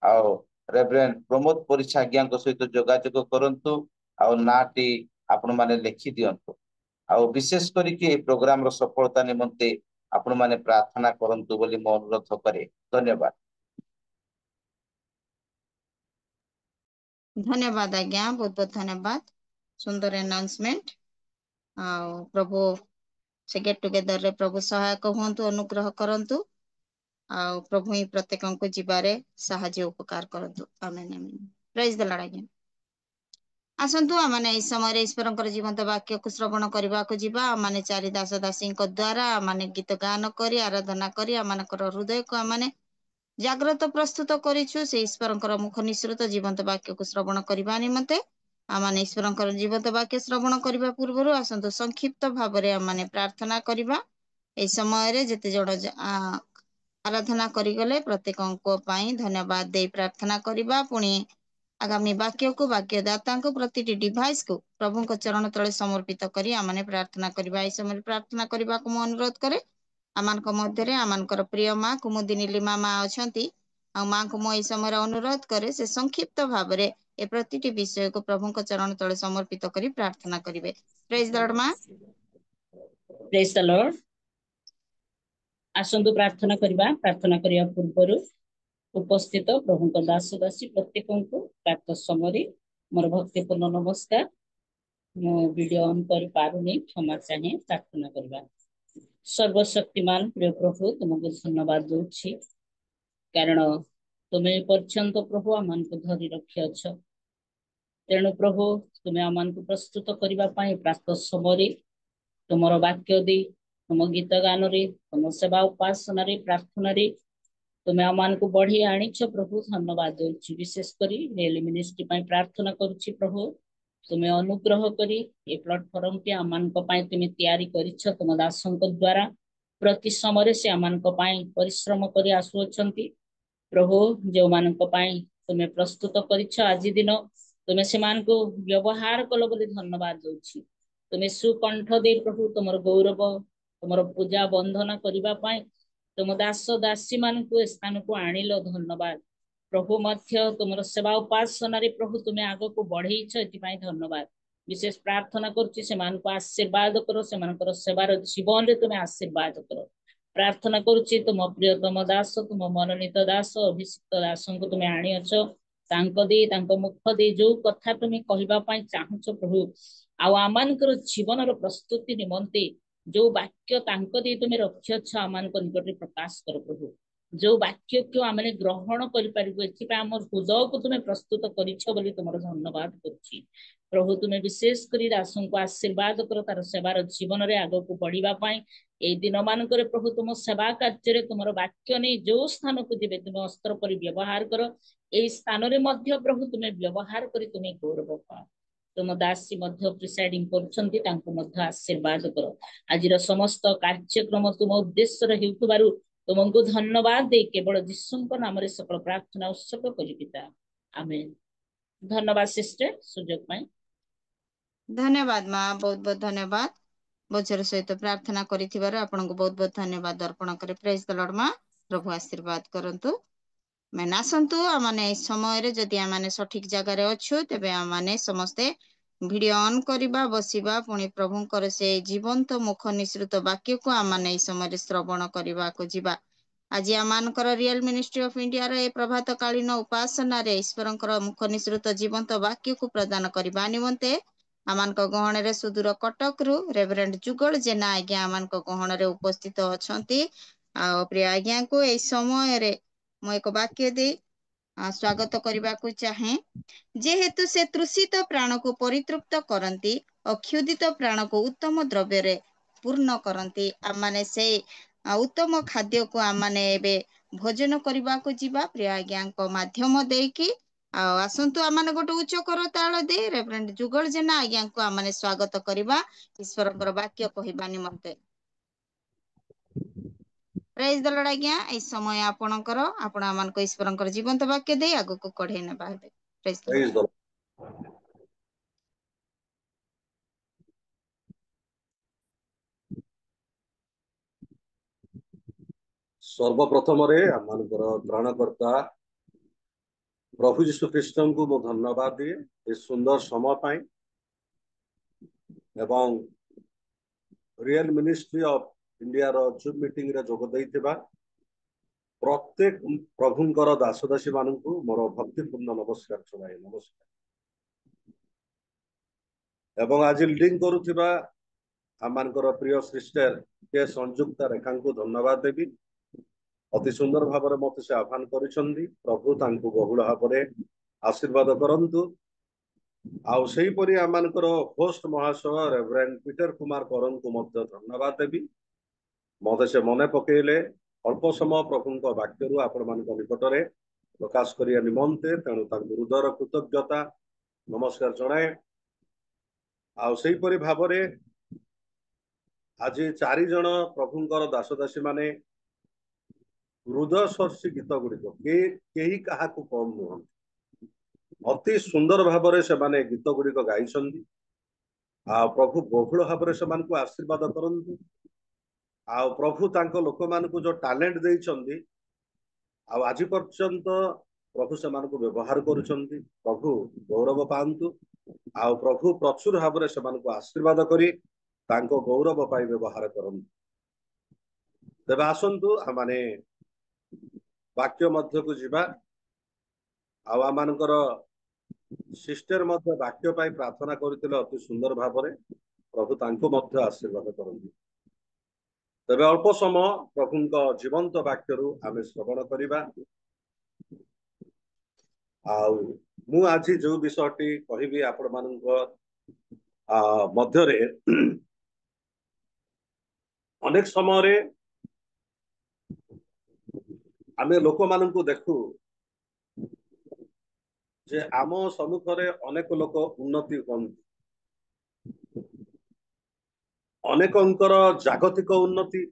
ଆଉ ରେଭରେଣ୍ଡ ପ୍ରମୋଦ ପରିଛା ଆଜ୍ଞାଙ୍କ ସହିତ ଯୋଗାଯୋଗ କରନ୍ତୁ, ଆଉ ନାଁଟି ଆପଣମାନେ ଲେଖି ଦିଅନ୍ତୁ। ଆଉ ବିଶେଷ କରିକି ଏହି ପ୍ରୋଗ୍ରାମର ସଫଳତା ନିମନ୍ତେ ଆପଣମାନେ ପ୍ରାର୍ଥନା କରନ୍ତୁ ବୋଲି ମୁଁ ଅନୁରୋଧ କରେ। ଧନ୍ୟବାଦ। ଧନ୍ୟବାଦ ଆଜ୍ଞା, ବହୁତ ବହୁତ ଧନ୍ୟବାଦ। ସୁନ୍ଦର ଆନାଉନ୍ସମେଣ୍ଟ। ଆଉ ପ୍ରଭୁ ସେ ଗେଟ୍ ଟୁଗେଦରରେ ପ୍ରଭୁ ସହାୟକ ହୁଅନ୍ତୁ, ଅନୁଗ୍ରହ କରନ୍ତୁ, ଆଉ ପ୍ରଭୁ ହିଁ ପ୍ରତ୍ୟେକଙ୍କୁ ଯିବାରେ ସାହାଯ୍ୟ ଉପକାର କରନ୍ତୁ। Amen amen. Praise the lord ଆଜ୍ଞା। ଆସନ୍ତୁ ଆମମାନେ ଏଇ ସମୟରେ ଈଶ୍ୱରଙ୍କର ଜୀବନ୍ତ ବାକ୍ୟକୁ ଶ୍ରବଣ କରିବାକୁ ଯିବା। ଆମମାନେ ଚାରି ଦାସ ଦାସୀଙ୍କ ଦ୍ଵାରା ଆମମାନେ ଗୀତ ଗାନ କରି ଆରାଧନା କରି ଆମମାନଙ୍କର ହୃଦୟକୁ ଆମମାନେ ଜାଗ୍ରତ ପ୍ରସ୍ତୁତ କରିଛୁ ସେ ଈଶ୍ୱରଙ୍କର ମୁଖ ନିଃସୃତ ଜୀବନ୍ତ ବାକ୍ୟକୁ ଶ୍ରବଣ କରିବା ନିମନ୍ତେ। ଆମମାନେ ଈଶ୍ୱରଙ୍କର ଜୀବନ୍ତ ବାକ୍ୟ ଶ୍ରବଣ କରିବା ପୂର୍ବରୁ ଆସନ୍ତୁ ସଂକ୍ଷିପ୍ତ ଭାବରେ ଆମମାନେ ପ୍ରାର୍ଥନା କରିବା। এই ସମୟରେ ଯେତେ ଜଣ ଆରାଧନା କରିଗଲେ ପ୍ରତ୍ୟେକଙ୍କ ପାଇଁ ଧନ୍ୟବାଦ ଦେଇ ପ୍ରାର୍ଥନା କରିବା। ପୁଣି ଆଗାମୀ ବାକ୍ୟକୁ ବାକ୍ୟଦାତାଙ୍କୁ ପ୍ରତିଟି ଡିଭାଇସକୁ ପ୍ରଭୁଙ୍କ ଚରଣ ତଳେ ସମର୍ପିତ କରି ଆମମାନେ ପ୍ରାର୍ଥନା କରିବା। ଏହି ସମୟରେ ପ୍ରାର୍ଥନା କରିବାକୁ ମୁଁ ଅନୁରୋଧ କରେ। ଆମମାନଙ୍କ ମଧ୍ୟରେ ଆମମାନଙ୍କର ପ୍ରିୟ ମା କୁମୁଦିନୀ ଲିମା ମା ଅଛନ୍ତି। ଆଉ ମାଙ୍କୁ ମୁଁ ଏହି ସମୟରେ ଅନୁରୋଧ କରେ ସେ ସଂକ୍ଷିପ୍ତ ଭାବରେ ଏ ପ୍ରତିଟି ବିଷୟକୁ ପ୍ରଭୁଙ୍କ ଚରଣ ତଳେ ସମର୍ପିତ କରି ପ୍ରାର୍ଥନା କରିବେ। ପ୍ରେଜ ଦ ଲର୍ଡ ମା। Praise the Lord. ଆସନ୍ତୁ ପ୍ରାର୍ଥନା କରିବା। ପ୍ରାର୍ଥନା କରିବା ପୂର୍ବରୁ ଉପସ୍ଥିତ ପ୍ରଭୁଙ୍କ ଦାସ ଦାସୀ ପ୍ରତ୍ୟେକଙ୍କୁ ପ୍ରାତଃ ସମୟରେ ମୋର ଭକ୍ତିପୂର୍ଣ୍ଣ ନମସ୍କାର। ମୁଁ ଭିଡିଓ ଅନ୍ କରିପାରୁନି, କ୍ଷମା ଚାହେଁ। ପ୍ରାର୍ଥନା କରିବା। ସର୍ବଶକ୍ତିମାନ ପ୍ରିୟ ପ୍ରଭୁ, ତୁମକୁ ଧନ୍ୟବାଦ ଦଉଛି, କାରଣ ତୁମେ ପର୍ଯ୍ୟନ୍ତ ପ୍ରଭୁ ଆମମାନଙ୍କୁ ଧରି ରଖିଅଛ। ତେଣୁ ପ୍ରଭୁ ତୁମେ ଆମମାନଙ୍କୁ ପ୍ରସ୍ତୁତ କରିବା ପାଇଁ ପ୍ରାତଃ ସମୟରେ ତୁମର ବାକ୍ୟ ଦେଇ, ତୁମ ଗୀତ ଗାନରେ, ତୁମ ସେବା ଉପାସନାରେ, ପ୍ରାର୍ଥନାରେ ତୁମେ ଆମମାନଙ୍କୁ ବଢେଇ ଆଣିଛ ପ୍ରଭୁ, ଧନ୍ୟବାଦ ଦଉଛି। ବିଶେଷ କରି ରିଏଲ ମିନିଷ୍ଟ୍ରି ପାଇଁ ପ୍ରାର୍ଥନା କରୁଛି ପ୍ରଭୁ, ତୁମେ ଅନୁଗ୍ରହ କରି ଏ ପ୍ଲାଟଫର୍ମଟି ଆମମାନଙ୍କ ପାଇଁ ତୁମେ ତିଆରି କରିଛ ତୁମ ଦାସଙ୍କ ଦ୍ୱାରା। ପ୍ରତି ସମୟରେ ସେ ଆମମାନଙ୍କ ପାଇଁ ପରିଶ୍ରମ କରି ଆସୁଅଛନ୍ତି ପ୍ରଭୁ। ଯେଉଁମାନଙ୍କ ପାଇଁ ତୁମେ ପ୍ରସ୍ତୁତ କରିଛ ଆଜି ଦିନ, ତୁମେ ସେମାନଙ୍କୁ ବ୍ୟବହାର କଲ ବୋଲି ଧନ୍ୟବାଦ ଦଉଛି। ତୁମେ ସୁକଣ୍ଠ ଦେଇ ପ୍ରଭୁ ତୁମର ଗୌରବ, ତୁମର ପୂଜା ବନ୍ଦନା କରିବା ପାଇଁ ତୁମ ଦାସ ଦାସୀ ମାନଙ୍କୁ ଏ ସ୍ଥାନକୁ ଆଣିଲ, ଧନ୍ୟବାଦ ପ୍ରଭୁ। ମଧ୍ୟ ତୁମର ସେବା ଉପାସନାରେ ପ୍ରଭୁ ତୁମେ ଆଗକୁ ବଢେଇଛ, ଏଥିପାଇଁ ଧନ୍ୟବାଦ। ବିଶେଷ ପ୍ରାର୍ଥନା କରୁଛି ସେମାନଙ୍କୁ ଆଶୀର୍ବାଦ କର, ସେମାନଙ୍କର ସେବାର ଜୀବନରେ ତୁମେ ଆଶୀର୍ବାଦ କର। ପ୍ରାର୍ଥନା କରୁଛି ତୁମ ପ୍ରିୟତମ ଦାସ, ତୁମ ମନୋନୀତ ଦାସ ଅଭିଷିକ୍ତ ଦାସଙ୍କୁ ତୁମେ ଆଣିଅଛ। ତାଙ୍କ ଦେଇ, ତାଙ୍କ ମୁଖ ଦେଇ ଯୋଉ କଥା ତୁମେ କହିବା ପାଇଁ ଚାହୁଁଛ ପ୍ରଭୁ, ଆଉ ଆମମାନଙ୍କର ଜୀବନର ପ୍ରସ୍ତୁତି ନିମନ୍ତେ ଯୋଉ ବାକ୍ୟ ତାଙ୍କ ଦେଇ ତୁମେ ରଖିଅଛ ଆମମାନଙ୍କ ନିକଟରେ ପ୍ରକାଶ କର ପ୍ରଭୁ। ଯୋଉ ବାକ୍ୟକୁ ଆମେ ଗ୍ରହଣ କରିପାରିବୁ, ଏଥିପାଇଁ ଆମ ହୃଦୟକୁ ତୁମେ ପ୍ରସ୍ତୁତ କରିଛ ବୋଲି ତୁମର ଧନ୍ୟବାଦ କରୁଛି ପ୍ରଭୁ। ତୁମେ ବିଶେଷ କରି ଦାସଙ୍କୁ ଆଶୀର୍ବାଦ କର ତାର ସେବାର ଜୀବନରେ ଆଗକୁ ବଢିବା ପାଇଁ। ଏଇ ଦିନ ମାନଙ୍କରେ ପ୍ରଭୁ ତୁମ ସେବା କାର୍ଯ୍ୟରେ ତୁମର ବାକ୍ୟ ନେଇ ଯୋଉ ସ୍ଥାନକୁ ଯିବେ ତୁମେ ଅସ୍ତ୍ର ପରି ବ୍ୟବହାର କର। ଏଇ ସ୍ଥାନରେ ମଧ୍ୟ ପ୍ରଭୁ ତୁମେ ବ୍ୟବହାର କରି ତୁମେ ଗୌରବ ପାଅ। ତୁମ ଦାସୀ ମଧ୍ୟ ପ୍ରିସାଇଡିଂ କରୁଛନ୍ତି, ତାଙ୍କୁ ମଧ୍ୟ ଆଶୀର୍ବାଦ କର। ଆଜିର ସମସ୍ତ କାର୍ଯ୍ୟକ୍ରମ ତୁମ ଉଦ୍ଦେଶ୍ୟରେ ହେଉଥିବାରୁ ତୁମକୁ ଧନ୍ୟବାଦ ଦେଇ କେବଳ ଯୀଶୁଙ୍କ ନାମରେ ସକଳ ପ୍ରାର୍ଥନା ଉତ୍ସର୍ଗ କରି ପିତା, ଆମେନ। ଧନ୍ୟବାଦ ସିଷ୍ଟର ସୁଯୋଗ ପାଇଁ। ଧନ୍ୟବାଦ ମା, ବହୁତ ବହୁତ ଧନ୍ୟବାଦ। ବଛର ସହିତ ପ୍ରାର୍ଥନା କରିଥିବାରୁ ଆପଣଙ୍କୁ ବହୁତ ବହୁତ ଧନ୍ୟବାଦ ଅର୍ପଣ କରେ। ପ୍ରେଜ ଦ ଲର୍ଡ ମା, ପ୍ରଭୁ ଆଶୀର୍ବାଦ କରନ୍ତୁ। ମାନେ ଆସନ୍ତୁ ଆମମାନେ ଏଇ ସମୟରେ ଯଦି ଆମମାନେ ସଠିକ ଜାଗାରେ ଅଛୁ, ତେବେ ଆମମାନେ ସମସ୍ତେ ଭିଡିଓ ଅନ୍ କରିବା, ବସିବା, ପୁଣି ପ୍ରଭୁଙ୍କର ସେ ଜୀବନ୍ତ ମୁଖ ନିସୃତ ବାକ୍ୟକୁ ଆମମାନେ ଏଇ ସମୟରେ ଶ୍ରବଣ କରିବାକୁ ଯିବା। ଆଜି ଆମମାନଙ୍କର ରିଏଲ ମିନିଷ୍ଟ୍ରି ଅଫ ଇଣ୍ଡିଆର ଏ ପ୍ରଭାତ କାଳୀନ ଉପାସନାରେ ଈଶ୍ୱରଙ୍କର ମୁଖ ନିସୃତ ଜୀବନ୍ତ ବାକ୍ୟକୁ ପ୍ରଦାନ କରିବା ନିମନ୍ତେ ଆମମାନଙ୍କ ଗହଣରେ ସୁଦୂର କଟକରୁ ରେଭରେଣ୍ଡ ଯୁଗଳ ଜେନା ଆଜ୍ଞା ଆମମାନଙ୍କ ଗହଣରେ ଉପସ୍ଥିତ ଅଛନ୍ତି। ଆଉ ପ୍ରିୟ ଆଜ୍ଞାଙ୍କୁ ଏଇ ସମୟରେ ମୁଁ ଏକ ବାକ୍ୟ ଦେଇ ସ୍ୱାଗତ କରିବାକୁ ଚାହେଁ। ଯେହେତୁ ସେ ତୃଷିତ ପ୍ରାଣକୁ ପରିତୃପ୍ତ କରନ୍ତି, ଅକ୍ଷୁଧିତ ପ୍ରାଣକୁ ଉତ୍ତମ ଦ୍ରବ୍ୟରେ ପୂର୍ଣ୍ଣ କରନ୍ତି, ଆମମାନେ ସେଇ ଉତ୍ତମ ଖାଦ୍ୟକୁ ଆମମାନେ ଏବେ ଭୋଜନ କରିବାକୁ ଯିବା ପ୍ରିୟ ଆଜ୍ଞାଙ୍କ ମାଧ୍ୟମ ଦେଇକି। ଆଉ ଆସନ୍ତୁ ଆମମାନେ ଗୋଟେ ଉଚ୍ଚ କରତାଳ ଦେଇ ରେଭରେଣ୍ଡ ଯୁଗଳ ଜେନା ଆଜ୍ଞାଙ୍କୁ ଆମମାନେ ସ୍ୱାଗତ କରିବା ଈଶ୍ୱରଙ୍କର ବାକ୍ୟ କହିବା ନିମନ୍ତେ। ପ୍ରେଜ ଦ ଲର୍ଡ ଆଜ୍ଞା, ଏଇ ସମୟ ଆପଣଙ୍କର। ଆପଣ ଆମମାନଙ୍କୁ ଈଶ୍ୱରଙ୍କର ଜୀବନ୍ତ ବାକ୍ୟ ଦେଇ ଆଗକୁ କଢେଇ ନେବା ହେବେ। Praise the Lord. ସର୍ବପ୍ରଥମରେ ଆମମାନଙ୍କର ତ୍ରାଣକର୍ତ୍ତା ପ୍ରଭୁ ଯୀଶୁ ଖ୍ରୀଷ୍ଟଙ୍କୁ ମୁଁ ଧନ୍ୟବାଦ ଦିଏ ଏ ସୁନ୍ଦର ସମୟ ପାଇଁ, ଏବଂ ରିଏଲ ମିନିଷ୍ଟ୍ରି ଅଫ ଇଣ୍ଡିଆର ଜୁମ୍ ମିଟିଂରେ ଯୋଗ ଦେଇଥିବା ପ୍ରତ୍ୟେକ ପ୍ରଭୁଙ୍କର ଦାସଦାସୀ ମାନଙ୍କୁ ମୋର ଭକ୍ତିପୂର୍ଣ୍ଣ ନମସ୍କାର ଜଣାଏ। ନମସ୍କାର। ଏବଂ ଆଜି ଲିଡିଂ କରୁଥିବା ଆମମାନଙ୍କର ପ୍ରିୟ ସିଷ୍ଟର କେ ସଂଯୁକ୍ତା ରେଖାଙ୍କୁ ଧନ୍ୟବାଦ ଦେବି। ଅତି ସୁନ୍ଦର ଭାବରେ ମତେ ସେ ଆହ୍ୱାନ କରିଛନ୍ତି। ପ୍ରଭୁ ତାଙ୍କୁ ବହୁଳ ଭାବରେ ଆଶୀର୍ବାଦ କରନ୍ତୁ। ଆଉ ସେହିପରି ଆମମାନଙ୍କର ହୋଷ୍ଟ ମହାଶୟ ରେଭରେଣ୍ଡ ପିଟର କୁମାର କରଙ୍କୁ ମଧ୍ୟ ଧନ୍ୟବାଦ ଦେବି। ମତେ ସେ ମନେ ପକେଇଲେ ଅଳ୍ପ ସମୟ ପ୍ରଭୁଙ୍କ ବାକ୍ୟରୁ ଆପଣମାନଙ୍କ ନିକଟରେ ପ୍ରକାଶ କରିବା ନିମନ୍ତେ, ତେଣୁ ତାଙ୍କୁ ହୃଦୟର କୃତଜ୍ଞତା ନମସ୍କାର ଜଣାଏ। ଆଉ ସେହିପରି ଭାବରେ ଆଜି 4 ଜଣ ପ୍ରଭୁଙ୍କର ଦାସଦାସୀ ମାନେ ହୃଦୟସ୍ପର୍ଶୀ ଗୀତ ଗୁଡିକ କେହି କାହାକୁ କମ ନୁହନ୍ତି, ଅତି ସୁନ୍ଦର ଭାବରେ ସେମାନେ ଗୀତ ଗୁଡିକ ଗାଇଛନ୍ତି। ଆଉ ପ୍ରଭୁ ବହୁଳ ଭାବରେ ସେମାନଙ୍କୁ ଆଶୀର୍ବାଦ କରନ୍ତୁ। ଆଉ ପ୍ରଭୁ ତାଙ୍କ ଲୋକମାନଙ୍କୁ ଯୋଉ ଟ୍ୟାଲେଣ୍ଟ ଦେଇଛନ୍ତି, ଆଉ ଆଜି ପର୍ଯ୍ୟନ୍ତ ପ୍ରଭୁ ସେମାନଙ୍କୁ ବ୍ୟବହାର କରୁଛନ୍ତି, ପ୍ରଭୁ ଗୌରବ ପାଆନ୍ତୁ। ଆଉ ପ୍ରଭୁ ପ୍ରଚୁର ଭାବରେ ସେମାନଙ୍କୁ ଆଶୀର୍ବାଦ କରି ତାଙ୍କ ଗୌରବ ପାଇଁ ବ୍ୟବହାର କରନ୍ତୁ। ତେବେ ଆସନ୍ତୁ ଆମମାନେ ବାକ୍ୟ ମଧ୍ୟକୁ ଯିବା। ଆଉ ଆମମାନଙ୍କର ସିଷ୍ଟର ମଧ୍ୟ ବାକ୍ୟ ପାଇଁ ପ୍ରାର୍ଥନା କରିଥିଲେ ଅତି ସୁନ୍ଦର ଭାବରେ। ପ୍ରଭୁ ତାଙ୍କୁ ମଧ୍ୟ ଆଶୀର୍ବାଦ କରନ୍ତୁ। ତେବେ ଅଳ୍ପ ସମୟ ପ୍ରଭୁଙ୍କ ଜୀବନ୍ତ ବାକ୍ୟରୁ ଆମେ ଶ୍ରବଣ କରିବା। ଆଉ ମୁଁ ଆଜି ଯୋଉ ବିଷୟଟି କହିବି ଆପଣ ମାନଙ୍କ ମଧ୍ୟରେ ଅନେକ ସମୟରେ ଆମେ ଲୋକମାନଙ୍କୁ ଦେଖୁ ଯେ ଆମ ସମ୍ମୁଖରେ ଅନେକ ଲୋକ ଉନ୍ନତି କରନ୍ତି, ଅନେକଙ୍କର ଜାଗତିକ ଉନ୍ନତି,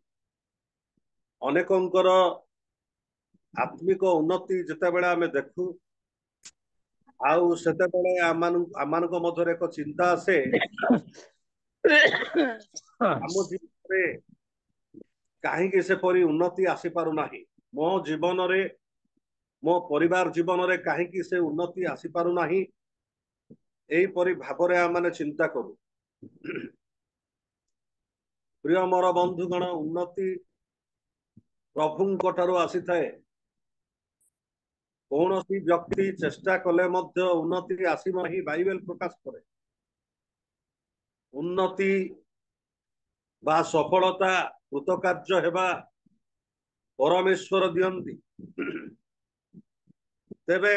ଅନେକଙ୍କର ଆତ୍ମିକ ଉନ୍ନତି ଯେତେବେଳେ ଆମେ ଦେଖୁ, ଆଉ ସେତେବେଳେ ଆମମାନଙ୍କ ମଧ୍ୟରେ ଏକ ଚିନ୍ତା ଆସେ ଆମ ଜୀବନରେ କାହିଁକି ସେପରି ଉନ୍ନତି ଆସିପାରୁନାହିଁ, ମୋ ଜୀବନରେ ମୋ ପରିବାର ଜୀବନରେ କାହିଁକି ସେ ଉନ୍ନତି ଆସିପାରୁନାହିଁ, ଏହିପରି ଭାବରେ ଆମେ ଚିନ୍ତା କରୁ। ପ୍ରିୟ ମୋର ବନ୍ଧୁଗଣ, ଉନ୍ନତି ପ୍ରଭୁଙ୍କ ଠାରୁ ଆସିଥାଏ। କୌଣସି ବ୍ୟକ୍ତି ଚେଷ୍ଟା କଲେ ମଧ୍ୟ ଉନ୍ନତି ଆସିବ ନାହିଁ ବାଇବେଲ ପ୍ରକାଶ କରେ। ଉନ୍ନତି ବା ସଫଳତା କୃତକାର୍ଯ୍ୟ ହେବା ପରମେଶ୍ୱର ଦିଅନ୍ତି। ତେବେ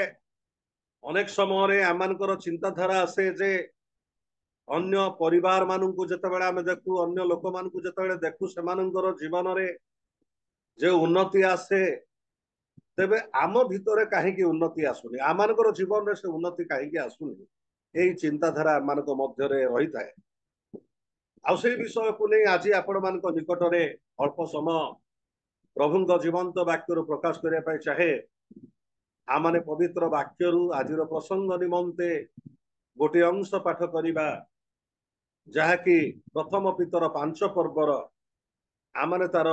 ଅନେକ ସମୟରେ ଆମମାନଙ୍କର ଚିନ୍ତାଧାରା ଆସେ ଯେ ଅନ୍ୟ ପରିବାର ମାନଙ୍କୁ ଯେତେବେଳେ ଆମେ ଦେଖୁ, ଅନ୍ୟ ଲୋକମାନଙ୍କୁ ଯେତେବେଳେ ଦେଖୁ, ସେମାନଙ୍କର ଜୀବନରେ ଯେ ଉନ୍ନତି ଆସେ, ତେବେ ଆମ ଭିତରେ କାହିଁକି ଉନ୍ନତି ଆସୁନି, ଆମମାନଙ୍କର ଜୀବନରେ ସେ ଉନ୍ନତି କାହିଁକି ଆସୁନି, ଏହି ଚିନ୍ତାଧାରା ଆମମାନଙ୍କ ମଧ୍ୟରେ ରହିଥାଏ। ଆଉ ସେଇ ବିଷୟକୁ ନେଇ ଆଜି ଆପଣମାନଙ୍କ ନିକଟରେ ଅଳ୍ପ ସମୟ ପ୍ରଭୁଙ୍କ ଜୀବନ୍ତ ବାକ୍ୟରୁ ପ୍ରକାଶ କରିବା ପାଇଁ ଚାହେଁ। ଆମମାନେ ପବିତ୍ର ବାକ୍ୟରୁ ଆଜିର ପ୍ରସଙ୍ଗ ନିମନ୍ତେ ଗୋଟିଏ ଅଂଶ ପାଠ କରିବା, ଯାହାକି ପ୍ରଥମ ପିତର 5 ପର୍ବର ଆମମାନେ ତାର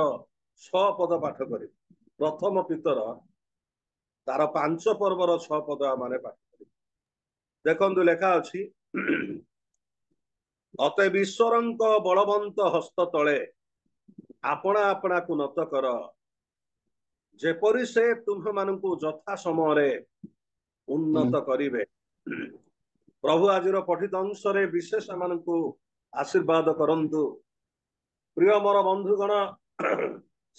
6 ପଦ ପାଠ କରିବୁ। ପ୍ରଥମ ପିତର ତାର 5 ପର୍ବର 6 ପଦ ଆମମାନେ ପାଠ କରିବୁ। ଦେଖନ୍ତୁ, ଲେଖା ଅଛି, ଅତଏବ ଈଶ୍ୱରଙ୍କ ବଳବନ୍ତ ହସ୍ତ ତଳେ ଆପଣା ଆପଣାକୁ ନତ କର, ଯେପରି ସେ ତୁମ୍ଭମାନଙ୍କୁ ଯଥା ସମୟରେ ଉନ୍ନତ କରିବେ। ପ୍ରଭୁ ଆଜିର ପଠିତ ଅଂଶରେ ବିଶେଷ ଆମମାନଙ୍କୁ ଆଶୀର୍ବାଦ କରନ୍ତୁ। ପ୍ରିୟ ମୋର ବନ୍ଧୁଗଣ,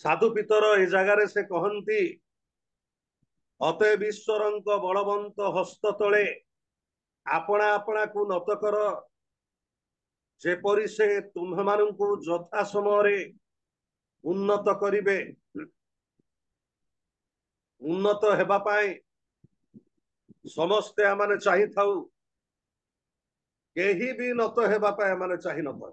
ସାଧୁ ପିତର ଏ ଜାଗାରେ ସେ କହନ୍ତି, ଅତଏବ ଈଶ୍ୱରଙ୍କ ବଳବନ୍ତ ହସ୍ତ ତଳେ ଆପଣା ଆପଣାକୁ ନତ କର, ଯେପରି ସେ ତୁମ୍ଭମାନଙ୍କୁ ଯଥା ସମୟରେ ଉନ୍ନତ କରିବେ। ଉନ୍ନତ ହେବା ପାଇଁ ସମସ୍ତେ ଆମମାନେ ଚାହିଁଥାଉ, କେହି ବି নত ହେବା ପାଇଁ ଆମମାନେ ଚାହିଁନଥାଉ।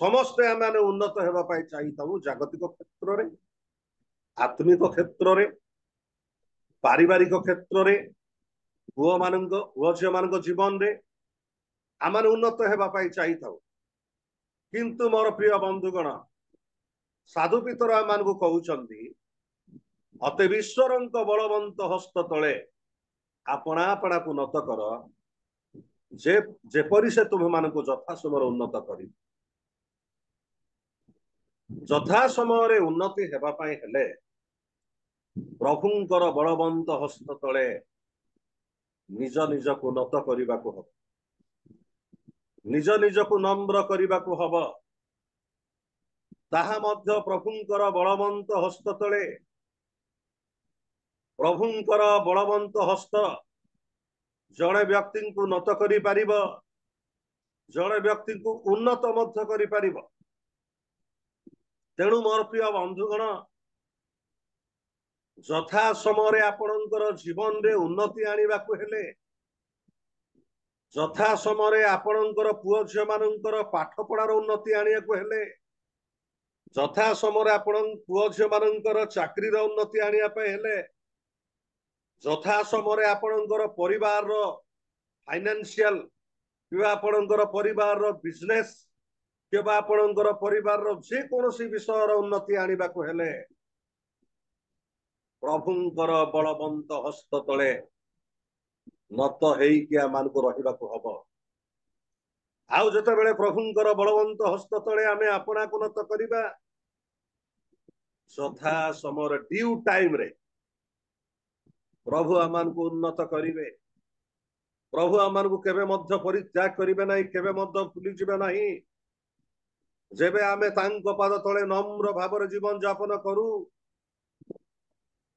ସମସ୍ତେ ଆମମାନେ ଉନ୍ନତ ହେବା ପାଇଁ ଚାହିଁଥାଉ, ଜାଗତିକ କ୍ଷେତ୍ରରେ, ଆତ୍ମିକ କ୍ଷେତ୍ରରେ, ପାରିବାରିକ କ୍ଷେତ୍ରରେ, ପୁଅ ଝିଅ ମାନଙ୍କ ଜୀବନରେ ଆମେ ଉନ୍ନତ ହେବା ପାଇଁ ଚାହିଁଥାଉ। କିନ୍ତୁ ମୋର ପ୍ରିୟ ବନ୍ଧୁଗଣ, ସାଧୁ ପିତର ଆମମାନଙ୍କୁ କହୁଛନ୍ତି, ଅତଏବ ଈଶ୍ୱରଙ୍କ ବଳବନ୍ତ ହସ୍ତ ତଳେ ଆପଣା ଆପଣାକୁ ନତ କର, ଯେପରି ସେ ତୁମମାନଙ୍କୁ ଯଥା ସମୟରେ ଉନ୍ନତ କରିବେ। ଯଥା ସମୟରେ ଉନ୍ନତି ହେବା ପାଇଁ ହେଲେ ପ୍ରଭୁଙ୍କର ବଳବନ୍ତ ହସ୍ତ ତଳେ ନିଜ ନିଜକୁ ନତ କରିବାକୁ ହବ, ନିଜ ନିଜକୁ ନମ୍ର କରିବାକୁ ହବ। ତାହା ମଧ୍ୟ ପ୍ରଭୁଙ୍କର ବଳବନ୍ତ ହସ୍ତ ତଳେ। ପ୍ରଭୁଙ୍କର ବଳବନ୍ତ ହସ୍ତ ଜଣେ ବ୍ୟକ୍ତିଙ୍କୁ ନତ କରିପାରିବ, ଜଣେ ବ୍ୟକ୍ତିଙ୍କୁ ଉନ୍ନତ ମଧ୍ୟ କରିପାରିବ। ତେଣୁ ମୋର ପ୍ରିୟ ବନ୍ଧୁଗଣ, ଯଥା ସମୟରେ ଆପଣଙ୍କର ଜୀବନରେ ଉନ୍ନତି ଆଣିବାକୁ ହେଲେ, ଯଥା ସମୟରେ ଆପଣଙ୍କର ପୁଅ ଝିଅ ମାନଙ୍କର ପାଠ ପଢାର ଉନ୍ନତି ଆଣିବାକୁ ହେଲେ, ଯଥା ସମୟରେ ଆପଣ ପୁଅ ଝିଅ ମାନଙ୍କର ଚାକିରିର ଉନ୍ନତି ଆଣିବା ପାଇଁ ହେଲେ, ଯଥା ସମୟରେ ଆପଣଙ୍କର ପରିବାରର ଫାଇନାନ୍ସିଆଲ କିମ୍ବା ଆପଣଙ୍କର ପରିବାରର ବିଜନେସ କିମ୍ବା ଆପଣଙ୍କର ପରିବାରର ଯେକୌଣସି ବିଷୟର ଉନ୍ନତି ଆଣିବାକୁ ହେଲେ ପ୍ରଭୁଙ୍କର ବଳବନ୍ତ ହସ୍ତ ତଳେ ନତ ହେଇକି ଆମମାନଙ୍କୁ ରହିବାକୁ ହବ। ଆଉ ଯେତେବେଳେ ପ୍ରଭୁଙ୍କର ବଳବନ୍ତ ହସ୍ତ ତଳେ ଆମେ ଆପଣାକୁ ନତ କରିବା, ଯଥା ସମୟରେ ଡ୍ୟୁ ଟାଇମରେ ପ୍ରଭୁ ଆମମାନଙ୍କୁ ଉନ୍ନତ କରିବେ। ପ୍ରଭୁ ଆମମାନଙ୍କୁ କେବେ ମଧ୍ୟ ପରିତ୍ୟାଗ କରିବେ ନାହିଁ, କେବେ ମଧ୍ୟ ଭୁଲିଯିବେ ନାହିଁ। ଯେବେ ଆମେ ତାଙ୍କ ପାଦ ତଳେ ନମ୍ର ଭାବରେ ଜୀବନ ଯାପନ କରୁ,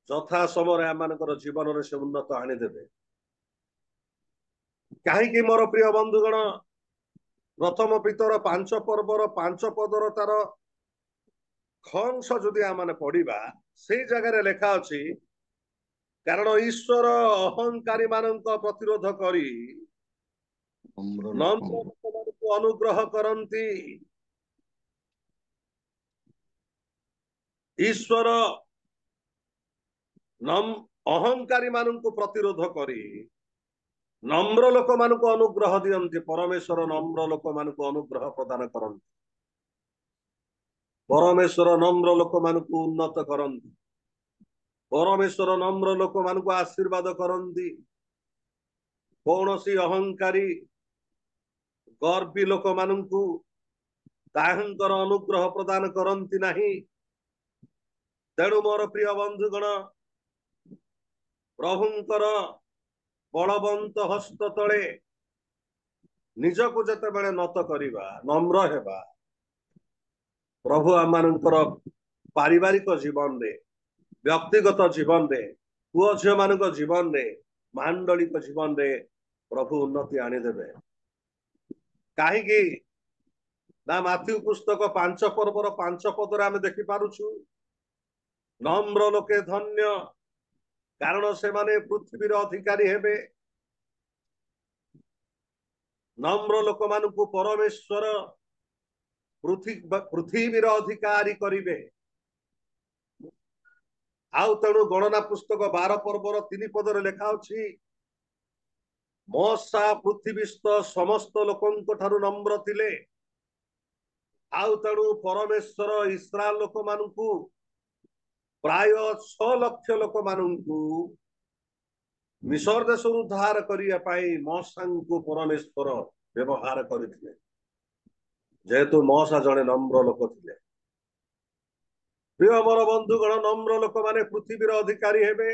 ଯଥା ସମୟରେ ଆମମାନଙ୍କର ଜୀବନରେ ସେ ଉନ୍ନତ ଆଣିଦେବେ। କାହିଁକି ମୋର ପ୍ରିୟ ବନ୍ଧୁଗଣ, ପ୍ରଥମ ପିତର 5 ପର୍ବର 5 ପଦର ତାର ଖଂସ ଯଦି ଆମେ ପଢିବା, ସେଇ ଜାଗାରେ ଲେଖା ଅଛି, କାରଣ ଈଶ୍ୱର ଅହଙ୍କାରୀ ମାନଙ୍କ ପ୍ରତିରୋଧ କରି ନମ୍ର ଲୋକମାନଙ୍କୁ ଅନୁଗ୍ରହ କରନ୍ତି। ଈଶ୍ୱର ଅହଙ୍କାରୀ ମାନଙ୍କୁ ପ୍ରତିରୋଧ କରି ନମ୍ର ଲୋକମାନଙ୍କୁ ଅନୁଗ୍ରହ ଦିଅନ୍ତି। ପରମେଶ୍ୱର ନମ୍ର ଲୋକମାନଙ୍କୁ ଅନୁଗ୍ରହ ପ୍ରଦାନ କରନ୍ତି। ପରମେଶ୍ୱର ନମ୍ର ଲୋକମାନଙ୍କୁ ଉନ୍ନତ କରନ୍ତି। ପରମେଶ୍ୱର ନମ୍ର ଲୋକମାନଙ୍କୁ ଆଶୀର୍ବାଦ କରନ୍ତି। କୌଣସି ଅହଙ୍କାରୀ ଗର୍ବୀ ଲୋକମାନଙ୍କୁ ତାହାଙ୍କର ଅନୁଗ୍ରହ ପ୍ରଦାନ କରନ୍ତି ନାହିଁ। ତେଣୁ ମୋର ପ୍ରିୟ ବନ୍ଧୁଗଣ, ପ୍ରଭୁଙ୍କର ବଳବନ୍ତ ହସ୍ତ ତଳେ ନିଜକୁ ଯେତେବେଳେ ନତ କରିବା, ନମ୍ର ହେବା, ପ୍ରଭୁ ଆମମାନଙ୍କର ପାରିବାରିକ ଜୀବନରେ, ବ୍ୟକ୍ତିଗତ ଜୀବନରେ, ପୁଅ ଝିଅ ମାନଙ୍କ ଜୀବନରେ, ମାଣ୍ଡଳିକ ଜୀବନରେ ପ୍ରଭୁ ଉନ୍ନତି ଆଣିଦେବେ। କାହିଁକି ନା ମାଥ୍ୟୁ ପୁସ୍ତକ 5 ପର୍ବର 5 ପଦରେ ଆମେ ଦେଖିପାରୁଛୁ, ନମ୍ର ଲୋକେ ଧନ୍ୟ, କାରଣ ସେମାନେ ପୃଥିବୀର ଅଧିକାରୀ ହେବେ। ନମ୍ର ଲୋକମାନଙ୍କୁ ପରମେଶ୍ୱର ପୃଥିବୀର ଅଧିକାରୀ କରିବେ। ଆଉ ତେଣୁ ଗଣନା ପୁସ୍ତକ 12 ପର୍ବର 3 ପଦରେ ଲେଖା ଅଛି, ମୋଶା ପୃଥିବୀସ୍ଥ ସମସ୍ତ ଲୋକଙ୍କ ଠାରୁ ନମ୍ର ଥିଲେ। ଆଉ ତେଣୁ ପରମେଶ୍ୱର ଇସ୍ରାଏଲ ଲୋକମାନଙ୍କୁ, ପ୍ରାୟ 6 ଲକ୍ଷ ଲୋକମାନଙ୍କୁ ମିଶର ଦେଶରୁ ଉଦ୍ଧାର କରିବା ପାଇଁ ମୋଶାଙ୍କୁ ପରମେଶ୍ୱର ବ୍ୟବହାର କରିଥିଲେ, ଯେହେତୁ ମୋଶା ଜଣେ ନମ୍ର ଲୋକ ଥିଲେ। ପ୍ରିୟ ମୋର ବନ୍ଧୁଗଣ, ନମ୍ର ଲୋକମାନେ ପୃଥିବୀର ଅଧିକାରୀ ହେବେ।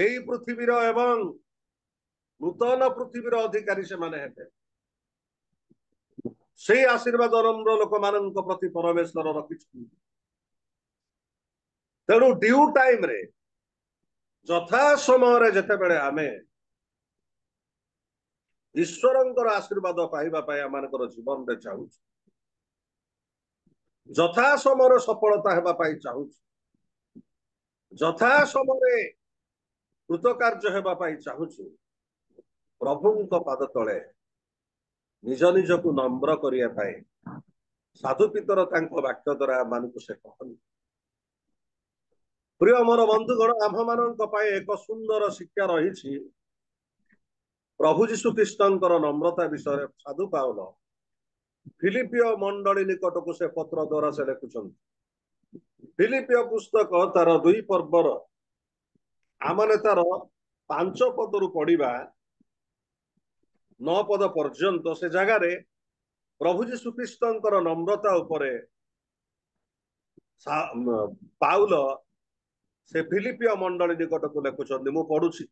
ଏହି ପୃଥିବୀର ଏବଂ ନୂତନ ପୃଥିବୀର ଅଧିକାରୀ ସେମାନେ ହେବେ। ସେଇ ଆଶୀର୍ବାଦ ନମ୍ର ଲୋକମାନଙ୍କ ପ୍ରତି ପରମେଶ୍ୱର ରଖିଛନ୍ତି। ତେଣୁ ଡ୍ୟୁ ଟାଇମରେ, ଯଥା ସମୟରେ ଯେତେବେଳେ ଆମେ ଈଶ୍ୱରଙ୍କର ଆଶୀର୍ବାଦ ପାଇବା ପାଇଁ ଆମମାନଙ୍କର ଜୀବନରେ ଚାହୁଁଛୁ, ଯଥା ସମୟରେ ସଫଳତା ହେବା ପାଇଁ ଚାହୁଁଛୁ, ଯଥା ସମୟରେ କୃତକାର୍ଯ୍ୟ ହେବା ପାଇଁ ଚାହୁଁଛୁ, ପ୍ରଭୁଙ୍କ ପାଦ ତଳେ ନିଜ ନିଜକୁ ନମ୍ର କରିବା ପାଇଁ ସାଧୁ ପିତର ତାଙ୍କ ବାକ୍ୟ ଦ୍ୱାରା ଆମମାନଙ୍କୁ ସେ କହନ୍ତି। ପ୍ରିୟ ମୋର ବନ୍ଧୁଗଣ, ଆମ୍ଭମାନଙ୍କ ପାଇଁ ଏକ ସୁନ୍ଦର ଶିକ୍ଷା ରହିଛି। ପ୍ରଭୁ ଯୀଶୁ ଖ୍ରୀଷ୍ଟଙ୍କର ନମ୍ରତା ବିଷୟରେ ସାଧୁ ପାଉଲ ଫିଲିପିଓ ମଣ୍ଡଳୀ ନିକଟକୁ ସେ ପତ୍ର ଦ୍ୱାରା ସେ ଲେଖୁଛନ୍ତି। ଫିଲିପିଓ ପୁସ୍ତକ ତାର 2 ପର୍ବର ଆମମାନେ ତାର 5 ପଦରୁ ପଢିବା 9 ପଦ ପର୍ଯ୍ୟନ୍ତ, ସେ ଜାଗାରେ ପ୍ରଭୁ ଯୀଶୁ ଖ୍ରୀଷ୍ଟଙ୍କର ନମ୍ରତା ଉପରେ ପାଉଲ ସେ ଫିଲିପିଓ ମଣ୍ଡଳୀ ନିକଟକୁ ଲେଖୁଛନ୍ତି। ମୁଁ ପଢୁଛି।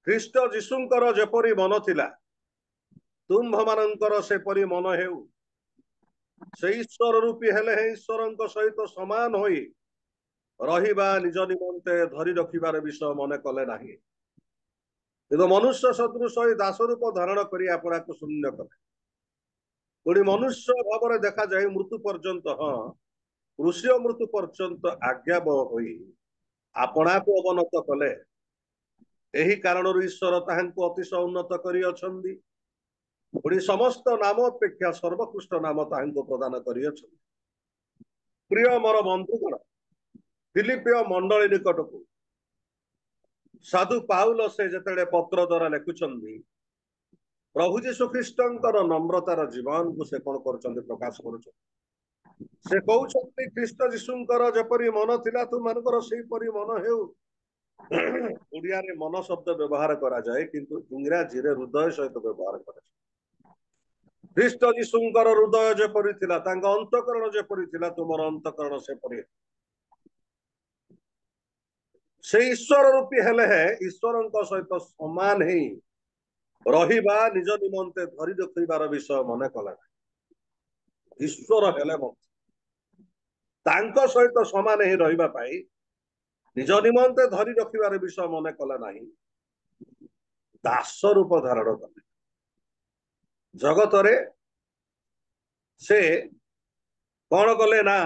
ଖ୍ରୀଷ୍ଟ ଯୀଶୁଙ୍କର ଯେପରି ମନ ଥିଲା, ତୁମ୍ଭମାନଙ୍କର ସେପରି ମନ ହେଉ। ସେ ଈଶ୍ୱର ରୂପୀ ହେଲେ ଈଶ୍ୱରଙ୍କ ସହିତ ସମାନ ହୋଇ ରହିବା ନିଜ ନିମନ୍ତେ ଧରି ରଖିବାର ବିଷୟ ମନେ କଲେ ନାହିଁ, କିନ୍ତୁ ମନୁଷ୍ୟ ସଦୃଶ ହୋଇ ଦାସ ରୂପ ଧାରଣ କରି ଆପଣାକୁ ଶୂନ୍ୟ କଲେ। ପୁଣି ମନୁଷ୍ୟ ଭାବରେ ଦେଖାଯାଇ ମୃତ୍ୟୁ ପର୍ଯ୍ୟନ୍ତ, କୃଷିୟ ମୃତ୍ୟୁ ପର୍ଯ୍ୟନ୍ତ ଆଜ୍ଞାବହ ହୋଇ ଆପଣାକୁ ଅବନତ କଲେ। ଏହି କାରଣରୁ ଈଶ୍ୱର ତାହାଙ୍କୁ ଅତିଶୟ ଉନ୍ନତ କରିଅଛନ୍ତି। ପୁଣି ସମସ୍ତ ନାମ ଅପେକ୍ଷା ସର୍ବୋତ୍କୃଷ୍ଟ ନାମ ତାହାଙ୍କୁ ପ୍ରଦାନ କରିଅଛନ୍ତି। ପ୍ରିୟ ମୋର ବନ୍ଧୁଗଣ, ଫିଲିପିଓ ମଣ୍ଡଳୀ ନିକଟକୁ ସାଧୁ ପାଉଲ ସେ ଯେତେବେଳେ ପତ୍ର ଦ୍ୱାରା ଲେଖୁଛନ୍ତି, ପ୍ରଭୁ ଯୀଶୁ ଖ୍ରୀଷ୍ଟଙ୍କର ନମ୍ରତାର ଜୀବନକୁ ସେ କଣ କରୁଛନ୍ତି, ପ୍ରକାଶ କରୁଛନ୍ତି। ସେ କହୁଛନ୍ତି, ଖ୍ରୀଷ୍ଟ ଯୀଶୁଙ୍କର ଯେପରି ମନ ଥିଲା ତୁମମାନଙ୍କର ସେହିପରି ମନ ହେଉ। ଓଡ଼ିଆରେ ମନ ଶବ୍ଦ ବ୍ୟବହାର କରାଯାଏ, କିନ୍ତୁ ଇଂରାଜୀରେ ହୃଦୟ ସହିତ ବ୍ୟବହାର କରାଯାଏ। ଖ୍ରୀଷ୍ଟ ଯୀଶୁଙ୍କର ହୃଦୟ ଯେପରି ଥିଲା, ତାଙ୍କ ଅନ୍ତଃକରଣ ଯେପରି ଥିଲା, ତୁମର ଅନ୍ତଃକରଣ ସେପରି। ସେ ଈଶ୍ୱର ରୂପୀ ହେଲେ ଈଶ୍ୱରଙ୍କ ସହିତ ସମାନ ହେଇ ରହିବା ନିଜ ନିମନ୍ତେ ଧରି ରଖିବାର ବିଷୟ ମନେ କଲା ନାହିଁ। ଈଶ୍ୱର ହେଲେ ମଧ୍ୟ ତାଙ୍କ ସହିତ ସମାନ ହେଇ ରହିବା ପାଇଁ निज निमंते धरी रखिबार विषय मन कले नाही, दास रूप धारण कले। जगत रे से कौन कले ना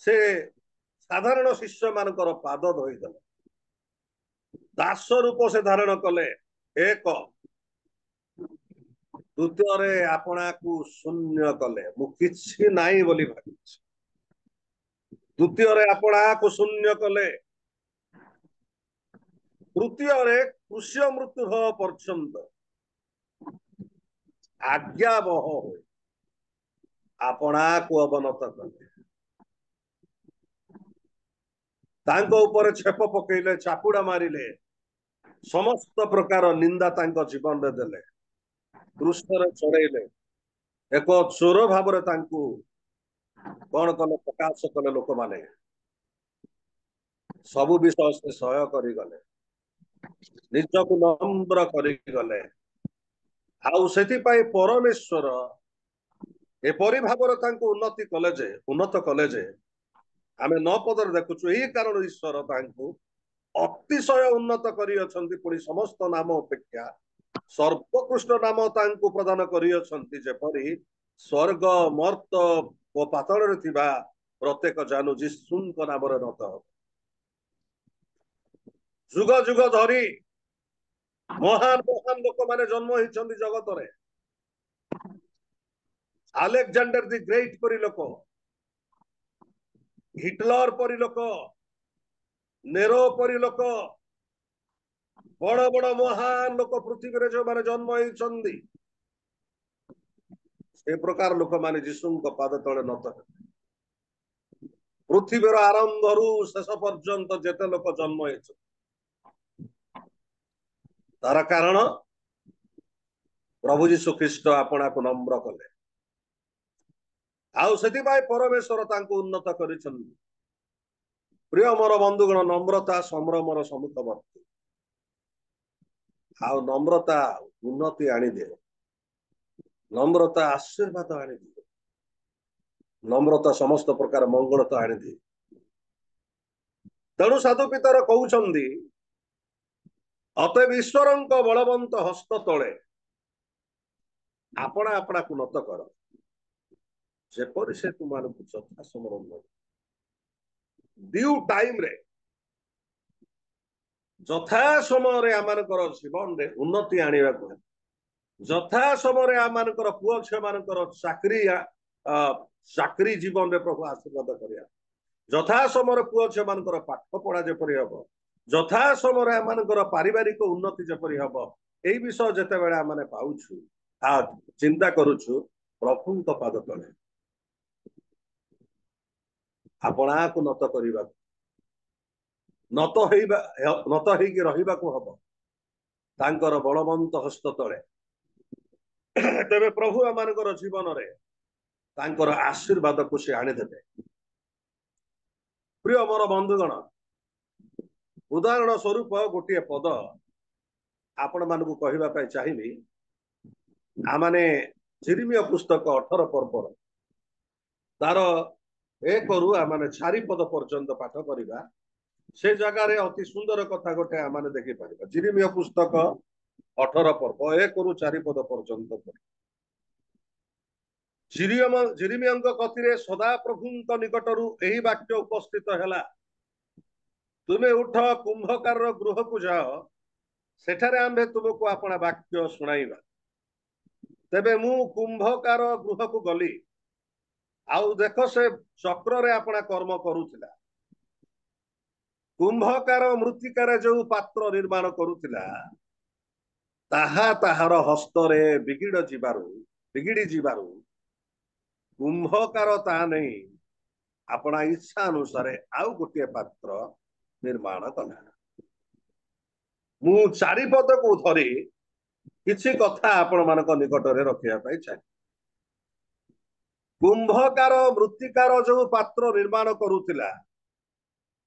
से साधारण शिष्य मानकर पाद धोईदेले, दास रूप से धारण कले। एक द्वितीय रे आपना को शून्य कले, मु किछि नाही बोली भाबी। द्वितीय रे आपना को शून्य कले। तृतीय रे कृष्य मृत्यु हो पर्यंत आज्ञावह हो आपना को अवनत कले। तांको ऊपर छेप पकेले, चापुड़ा मारिले, समस्त प्रकार निंदा तांको जीवन रे देले, क्रूस रे चढ़ेले, एक चोर भाव रे तांको कौन कले प्रकाश कले। लोक माने सबु विषय से सहय करी गले, निजको नम्र करी गले। आउ सेति पाई परमेश्वर एपरि भाव तांको उन्नति कले जे, उन्नत कले जे आमे 9 पदर देखुछु। एही कारण ईश्वर तांको अतिशय उन्नत करी अछंती, पुणी समस्त नाम अपेक्षा सर्वोत्कृष्ट नाम तांको प्रदान करी अछंती, जेपरि स्वर्ग मर्त ओ पाताल रे थिबा प्रत्येक जानू यीशुଙ୍କ नामरे नत। जुग जुग धरी महान महान लोक माने जन्म होइछंती जगत रे। अलेक्जेंडर द ग्रेट परि लोक, हिटलर परि लोक, नेरो परि लोक, बड़ बड़ महान लोक पृथ्वी रे जो माने जन्म होइछंती, से प्रकार लोक माने यीशुଙ୍କ पाद तळे नत। पृथ्वीर आरंभ रु शेष पर्यंत जेते लोक जन्म होइछ, तार कारण प्रभु यीशु ख्रीष्ट आपना को नम्र कले। आउ सेति भाई परमेश्वर तांको उन्नत करिछंती। प्रिय मोर बंधुगण, नम्रता संभ्रमर समुखवर्ती। आउ नम्रता उन्नति आनी दे, नम्रता आशीर्वाद आनी दे, नम्रता समस्त प्रकार मंगलता आनी दे। तेणु साधु पितर कहउछंती, अतएव ईश्वरଙ୍କ बलवंत हस्त तले आपना आपना को नत कर, जेपरि से तुमानकु यथा समय ड्यू टाइम रे यथा समय रे आमानकर जीवन रे उन्नति आनिबा को, यथा समय रे आमानकर पुओ छे मानकर चाकरी जीवन रे प्रभु आशीर्वाद करिया, यथा समय पुओ छे मानकर पाठ पढ़ा जेपरि हबो, यथा समय आमानकर पारिवारिक उन्नति जेपरि हबो। एई विषय जेते बेले आमाने पाउछु आ चिंता करूछु, प्रभुଙ୍କ पाद तळे आपना को नत करिबा, नत हेइकी रहिबा को हबो तांकर बलवंत हस्त तळे। तेबे प्रभु आमानकर जीवन रे तांकर आशीर्वाद को से आनी देबे। प्रिय मोर बंधुगण, उदाहरण स्वरूप गोटे पद आपण मानकु कहिबा पई चाहिबी। आमाने जिरिमिया पुस्तक 18 पर्व तार 1 रु आमाने 4 पद पर्यंत पाठ करिबा। से जगह रे अति सुंदर कथा गोटे आमाने देखि परिबा। जिरिमिया पुस्तक 18 पर्व 1 रु 4 पद पर्यंत। जिरिमियाଙ୍କ कथिरे सदा प्रभुଙ୍କ निकटरू एही वाक्य उपस्थित हैला, तुमे उठ कुंभकार गृह को जाओ, सेठारे आम्भे तुमको अपना वाक्य सुनाइबा। तेबे मु कुंभकार गृह को गली, आउ देख से चक्र रे अपना कर्म करूथिला। कुंभकार मृत्तिकार जो पात्र निर्माण करूथिला, ताहा ताहार हस्तरे बिगिड़ी जिबारु कुंभकार ता नहीं अपना इच्छा अनुसार आउ गोटे पात्र निर्माण कला। मु 4 पद को धरी किछि कथा आपण मानक निकट रे रखिया पाई चाहे। कुंभकार मृत्तिकार जो पात्र निर्माण करूथिला,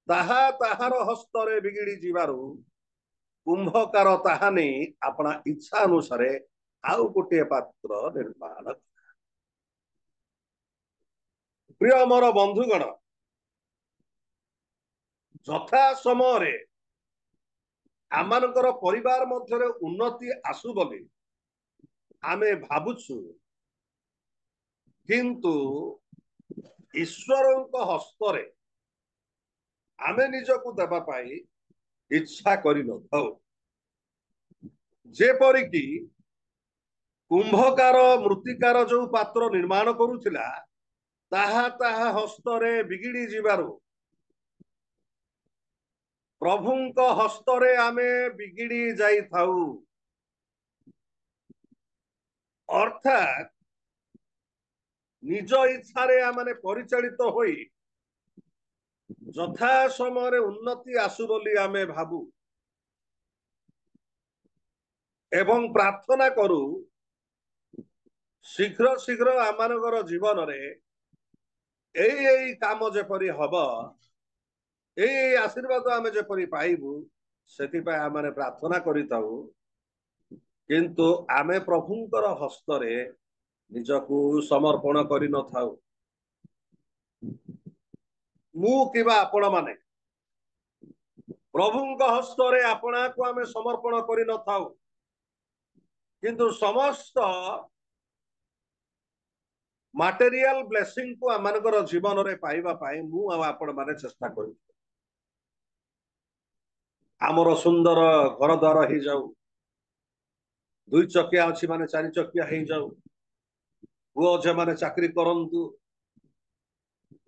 ताहा ताहार हस्तरे बिगिड़ी जिबारु कुंभकार ताहा नहीं अपना इच्छा अनुसार आउ गोटे पात्र निर्माण। प्रिय मोर बंधुगण, ଯଥା ସମୟରେ ଆମମାନଙ୍କର ପରିବାର ମଧ୍ୟରେ ଉନ୍ନତି ଆସୁ ବୋଲି ଆମେ ଭାବୁଛୁ, କିନ୍ତୁ ଈଶ୍ୱରଙ୍କ ହସ୍ତରେ ଆମେ ନିଜକୁ ଦେବା ପାଇଁ ଇଚ୍ଛା କରିନଥାଉ। ଯେପରିକି କୁମ୍ଭକାର ମୃତ୍ତିକାର ଯୋଉ ପାତ୍ର ନିର୍ମାଣ କରୁଥିଲା, ତାହା ହସ୍ତରେ ବିଗିଡି ଯିବାରୁ ପ୍ରଭୁଙ୍କ ହସ୍ତରେ ଆମେ ବିଗିଡି ଯାଇଥାଉ। ଅର୍ଥାତ୍ ନିଜ ଇଚ୍ଛାରେ ଆମେ ପରିଚାଳିତ ହୋଇ ଯଥା ସମୟରେ ଉନ୍ନତି ଆସୁ ବୋଲି ଆମେ ଭାବୁ ଏବଂ ପ୍ରାର୍ଥନା କରୁ, ଶୀଘ୍ର ଶୀଘ୍ର ଆମମାନଙ୍କର ଜୀବନରେ ଏଇ କାମ ଯେପରି ହବ, ଏଇ ଆଶୀର୍ବାଦ ଆମେ ଯେପରି ପାଇବୁ, ସେଥିପାଇଁ ଆମେ ପ୍ରାର୍ଥନା କରିଥାଉ। କିନ୍ତୁ ଆମେ ପ୍ରଭୁଙ୍କର ହସ୍ତରେ ନିଜକୁ ସମର୍ପଣ କରିନଥାଉ। ମୁଁ କିମ୍ବା ଆପଣମାନେ ପ୍ରଭୁଙ୍କ ହସ୍ତରେ ଆପଣାକୁ ଆମେ ସମର୍ପଣ କରିନଥାଉ, କିନ୍ତୁ ସମସ୍ତ material blessing को आमनकर जीवन रे पाइबा पाई मु आपण माने चेष्टा करू। आमर सुंदर घर द्वार ही जाऊ, दुई चकिया अच्छी माने चारि चकिया ही जाऊ, पुओ जे माने चाकरी करंतु,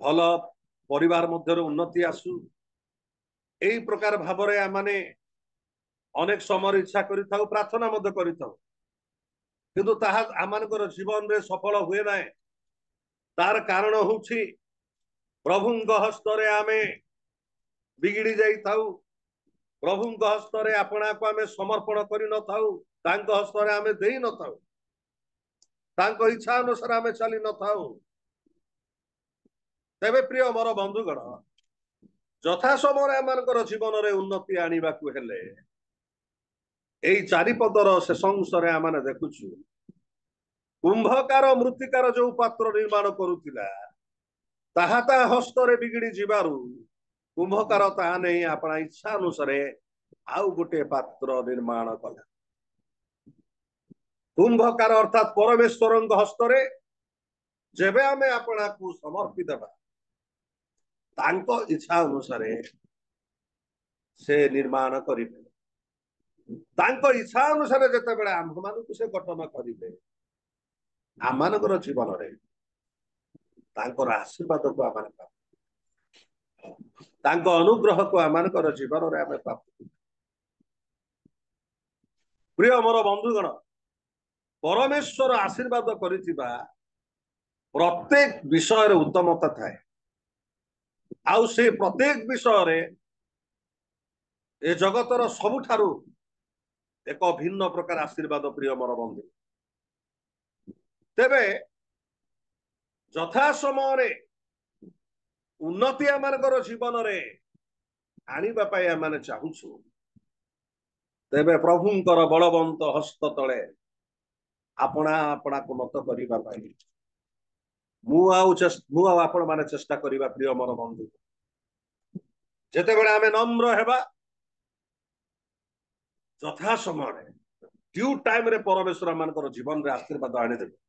भल परिवार मध्य उन्नति आसु, एई प्रकार भावरे आमाने अनेक समय इच्छा करिथाउ, प्रार्थना मध्य करिथाउ, किंतु ताहा आमनकर जीवन रे सफल हुए नाय। तार कारण होछि प्रभुंक हस्तरे आमे बिगिड़ी जाइथाउ, प्रभुंक हस्तरे आपणा को आमे समर्पण करि न थाउ, तांक हस्तरे आमे देई न थाउ, तांक इच्छा अनुसार आमे चली न थाउ। तेबे प्रिय मोर बंधुगण, यथा समय आमनकर जीवन रे उन्नति आनिबाकु हेले एई चारिपदर शेष अंशरे आमाने देखुछु, कुंभकार मृत्तिकार जो पात्र निर्माण करुथिला, ताहा ता हस्तरे बिगिड़ी जिबारु कुंभकार ताहा नहीं अपना इच्छा अनुसार आउ गोटे पात्र निर्माण कला। कुंभकार अर्थात परमेश्वर हस्तरे जेबे आमे अपना को समर्पित देबा, तांको इच्छा अनुसार से निर्माण करिबे, तांको इच्छा अनुसार जते बेले आम मानकु से गठन करिबे, आमानकर जीवन रे तांकर आशीर्वाद को आमान पाबु, तांको अनुग्रह को आमानकर जीवन रे आमे पाबु। प्रिय मोर बंधुगण, परमेश्वर आशीर्वाद करिथिबा प्रत्येक विषय रे उत्तमता थाए, आउ से प्रत्येक विषय रे ए जगतर सबुठारु एक भिन्न प्रकार आशीर्वाद। प्रिय मोर बंधु, तेबे यथा समय उन्नति आमनकर जीवन रे आनिबा पाई आमाने चाहुछु, तेबे प्रभुंकर बलवंत हस्त तले आपणा आपणा को मत करिबा पाई मु आपण माने चेष्टा करिबा। प्रिय मोर बंधु, जेते बेले आमे नम्र हेबा, यथा समय ड्यू टाइम रे परमेश्वर आमनकर जीवन रे आशीर्वाद आनि देबे।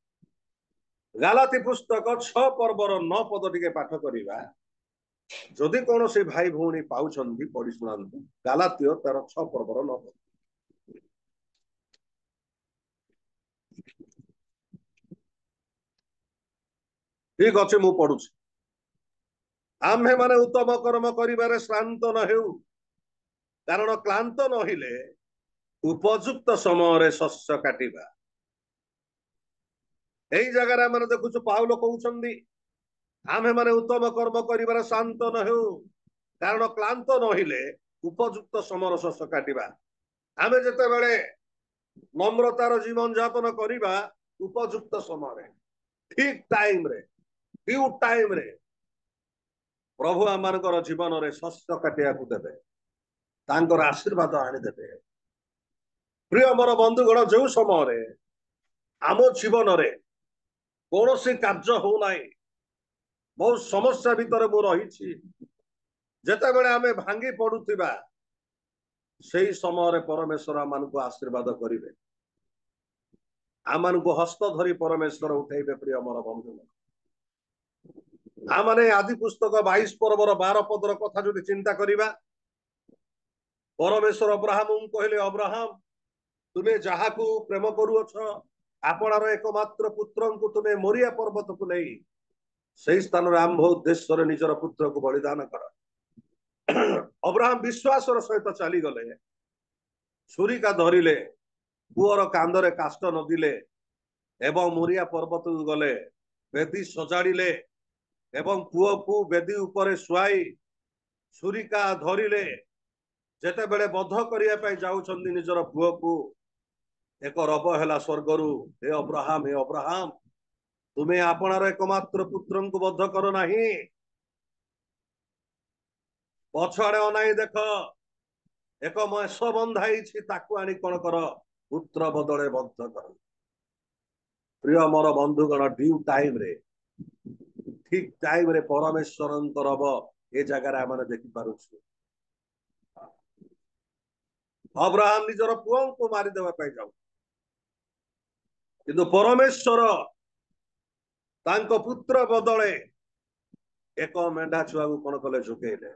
गालाती पुस्तक 6 पर्वर 9 पद टिके पाठ करिबा, जदि कौन से भाई भौणी पाउछंती पढ़ी सुनांतु। गालातियो तार 6 पर्वर 9 पद। ठीक अच्छे मु पढ़ुछि। आम्भे माने उत्तम कर्म करिबारे श्रांत न हेउ, कारण क्लांत नहिले उपयुक्त समय रे शस्य काटिबा। एई जगह माने देखुछु पाउलो कहउछंदी, आम्भे माने उत्तम कर्म करिबारे श्रांत न हेउ, कारण क्लांत नहिले उपयुक्त समय रे शस्य काटिबा। आमे जते बेले नम्रतार जीवन यापन करिबा, उपयुक्त समय रे, ठीक टाइम रे, ड्यू टाइम रे प्रभु आमनकर जीवन रे शस्य काटिया को देबे, तांकर आशीर्वाद आनि देबे। प्रिय मोर बंधुगण, जो समय रे आम जीवन रे कौन सी कार्य हो नाई, बहुत समस्या भीतर मु रही, ଯେତେବେଳେ ଆମେ ଭାଙ୍ଗି ପଡୁଥିବା ସେଇ ସମୟରେ ପରମେଶ୍ୱର ଆମମାନଙ୍କୁ ଆଶୀର୍ବାଦ କରିବେ, ଆମମାନଙ୍କୁ ହସ୍ତ ଧରି ପରମେଶ୍ୱର ଉଠେଇବେ। ପ୍ରିୟ ମୋର ବନ୍ଧୁ, ଆମେ ଆଦି ପୁସ୍ତକ 22 ପର୍ବର 12 ପଦର କଥା ଯଦି ଚିନ୍ତା କରିବା, ପରମେଶ୍ୱର ଅବ୍ରାହମଙ୍କୁ କହିଲେ, ଅବ୍ରାହମ ତୁମେ ଯାହାକୁ ପ୍ରେମ କରୁଅଛ ଆପଣାର ଏକମାତ୍ର ପୁତ୍ରଙ୍କୁ ତୁମେ ମୋରିଆ ପର୍ବତକୁ ନେଇ ସେଇ ସ୍ଥାନରେ ଆମ୍ଭ ଉଦ୍ଦେଶ୍ୟରେ ନିଜର ପୁତ୍ରକୁ ବଳିଦାନ କର। ଅବ୍ରାହମ ବିଶ୍ୱାସର ସହିତ ଚାଲିଗଲେ, ଛୁରିକା ଧରିଲେ, ପୁଅର କାନ୍ଧରେ କାଷ୍ଠ ନଦିଲେ ଏବଂ ମୋରିଆ ପର୍ବତକୁ ଗଲେ, ବେଦୀ ସଜାଡ଼ିଲେ ଏବଂ ପୁଅକୁ ବେଦୀ ଉପରେ ଶୁଆଇ ଛୁରିକା ଧରିଲେ। ଯେତେବେଳେ ବଧ କରିବା ପାଇଁ ଯାଉଛନ୍ତି ନିଜର ପୁଅକୁ, ଏକ ରବ ହେଲା ସ୍ୱର୍ଗରୁ, ହେ ଅବ୍ରାହମ, ତୁମେ ଆପଣାର ଏକମାତ୍ର ପୁତ୍ରଙ୍କୁ ବଧ କର ନାହିଁ, ପଛଆଡେ ଅନାଇ ଦେଖ, ଏକ ମେଷ ବନ୍ଧା ହେଇଛି, ତାକୁ ଆଣି କଣ କର, ପୁତ୍ର ବଦଳେ ବଧ କର। ପ୍ରିୟ ମୋର ବନ୍ଧୁଗଣ, ଠିକ ଟାଇମରେ ପରମେଶ୍ୱରଙ୍କ ରବ ଏ ଜାଗାରେ ଆମେ ଦେଖିପାରୁଛୁ। ଅବ୍ରାହମ ନିଜର ପୁଅଙ୍କୁ ମାରିଦେବା ପାଇଁ ଯାଉ, କିନ୍ତୁ ପରମେଶ୍ୱର ତାଙ୍କ ପୁତ୍ର ବଦଳେ ଏକ ମେଣ୍ଢା ଛୁଆକୁ କଣ କଲେ, ଝୁକେଇଲେ।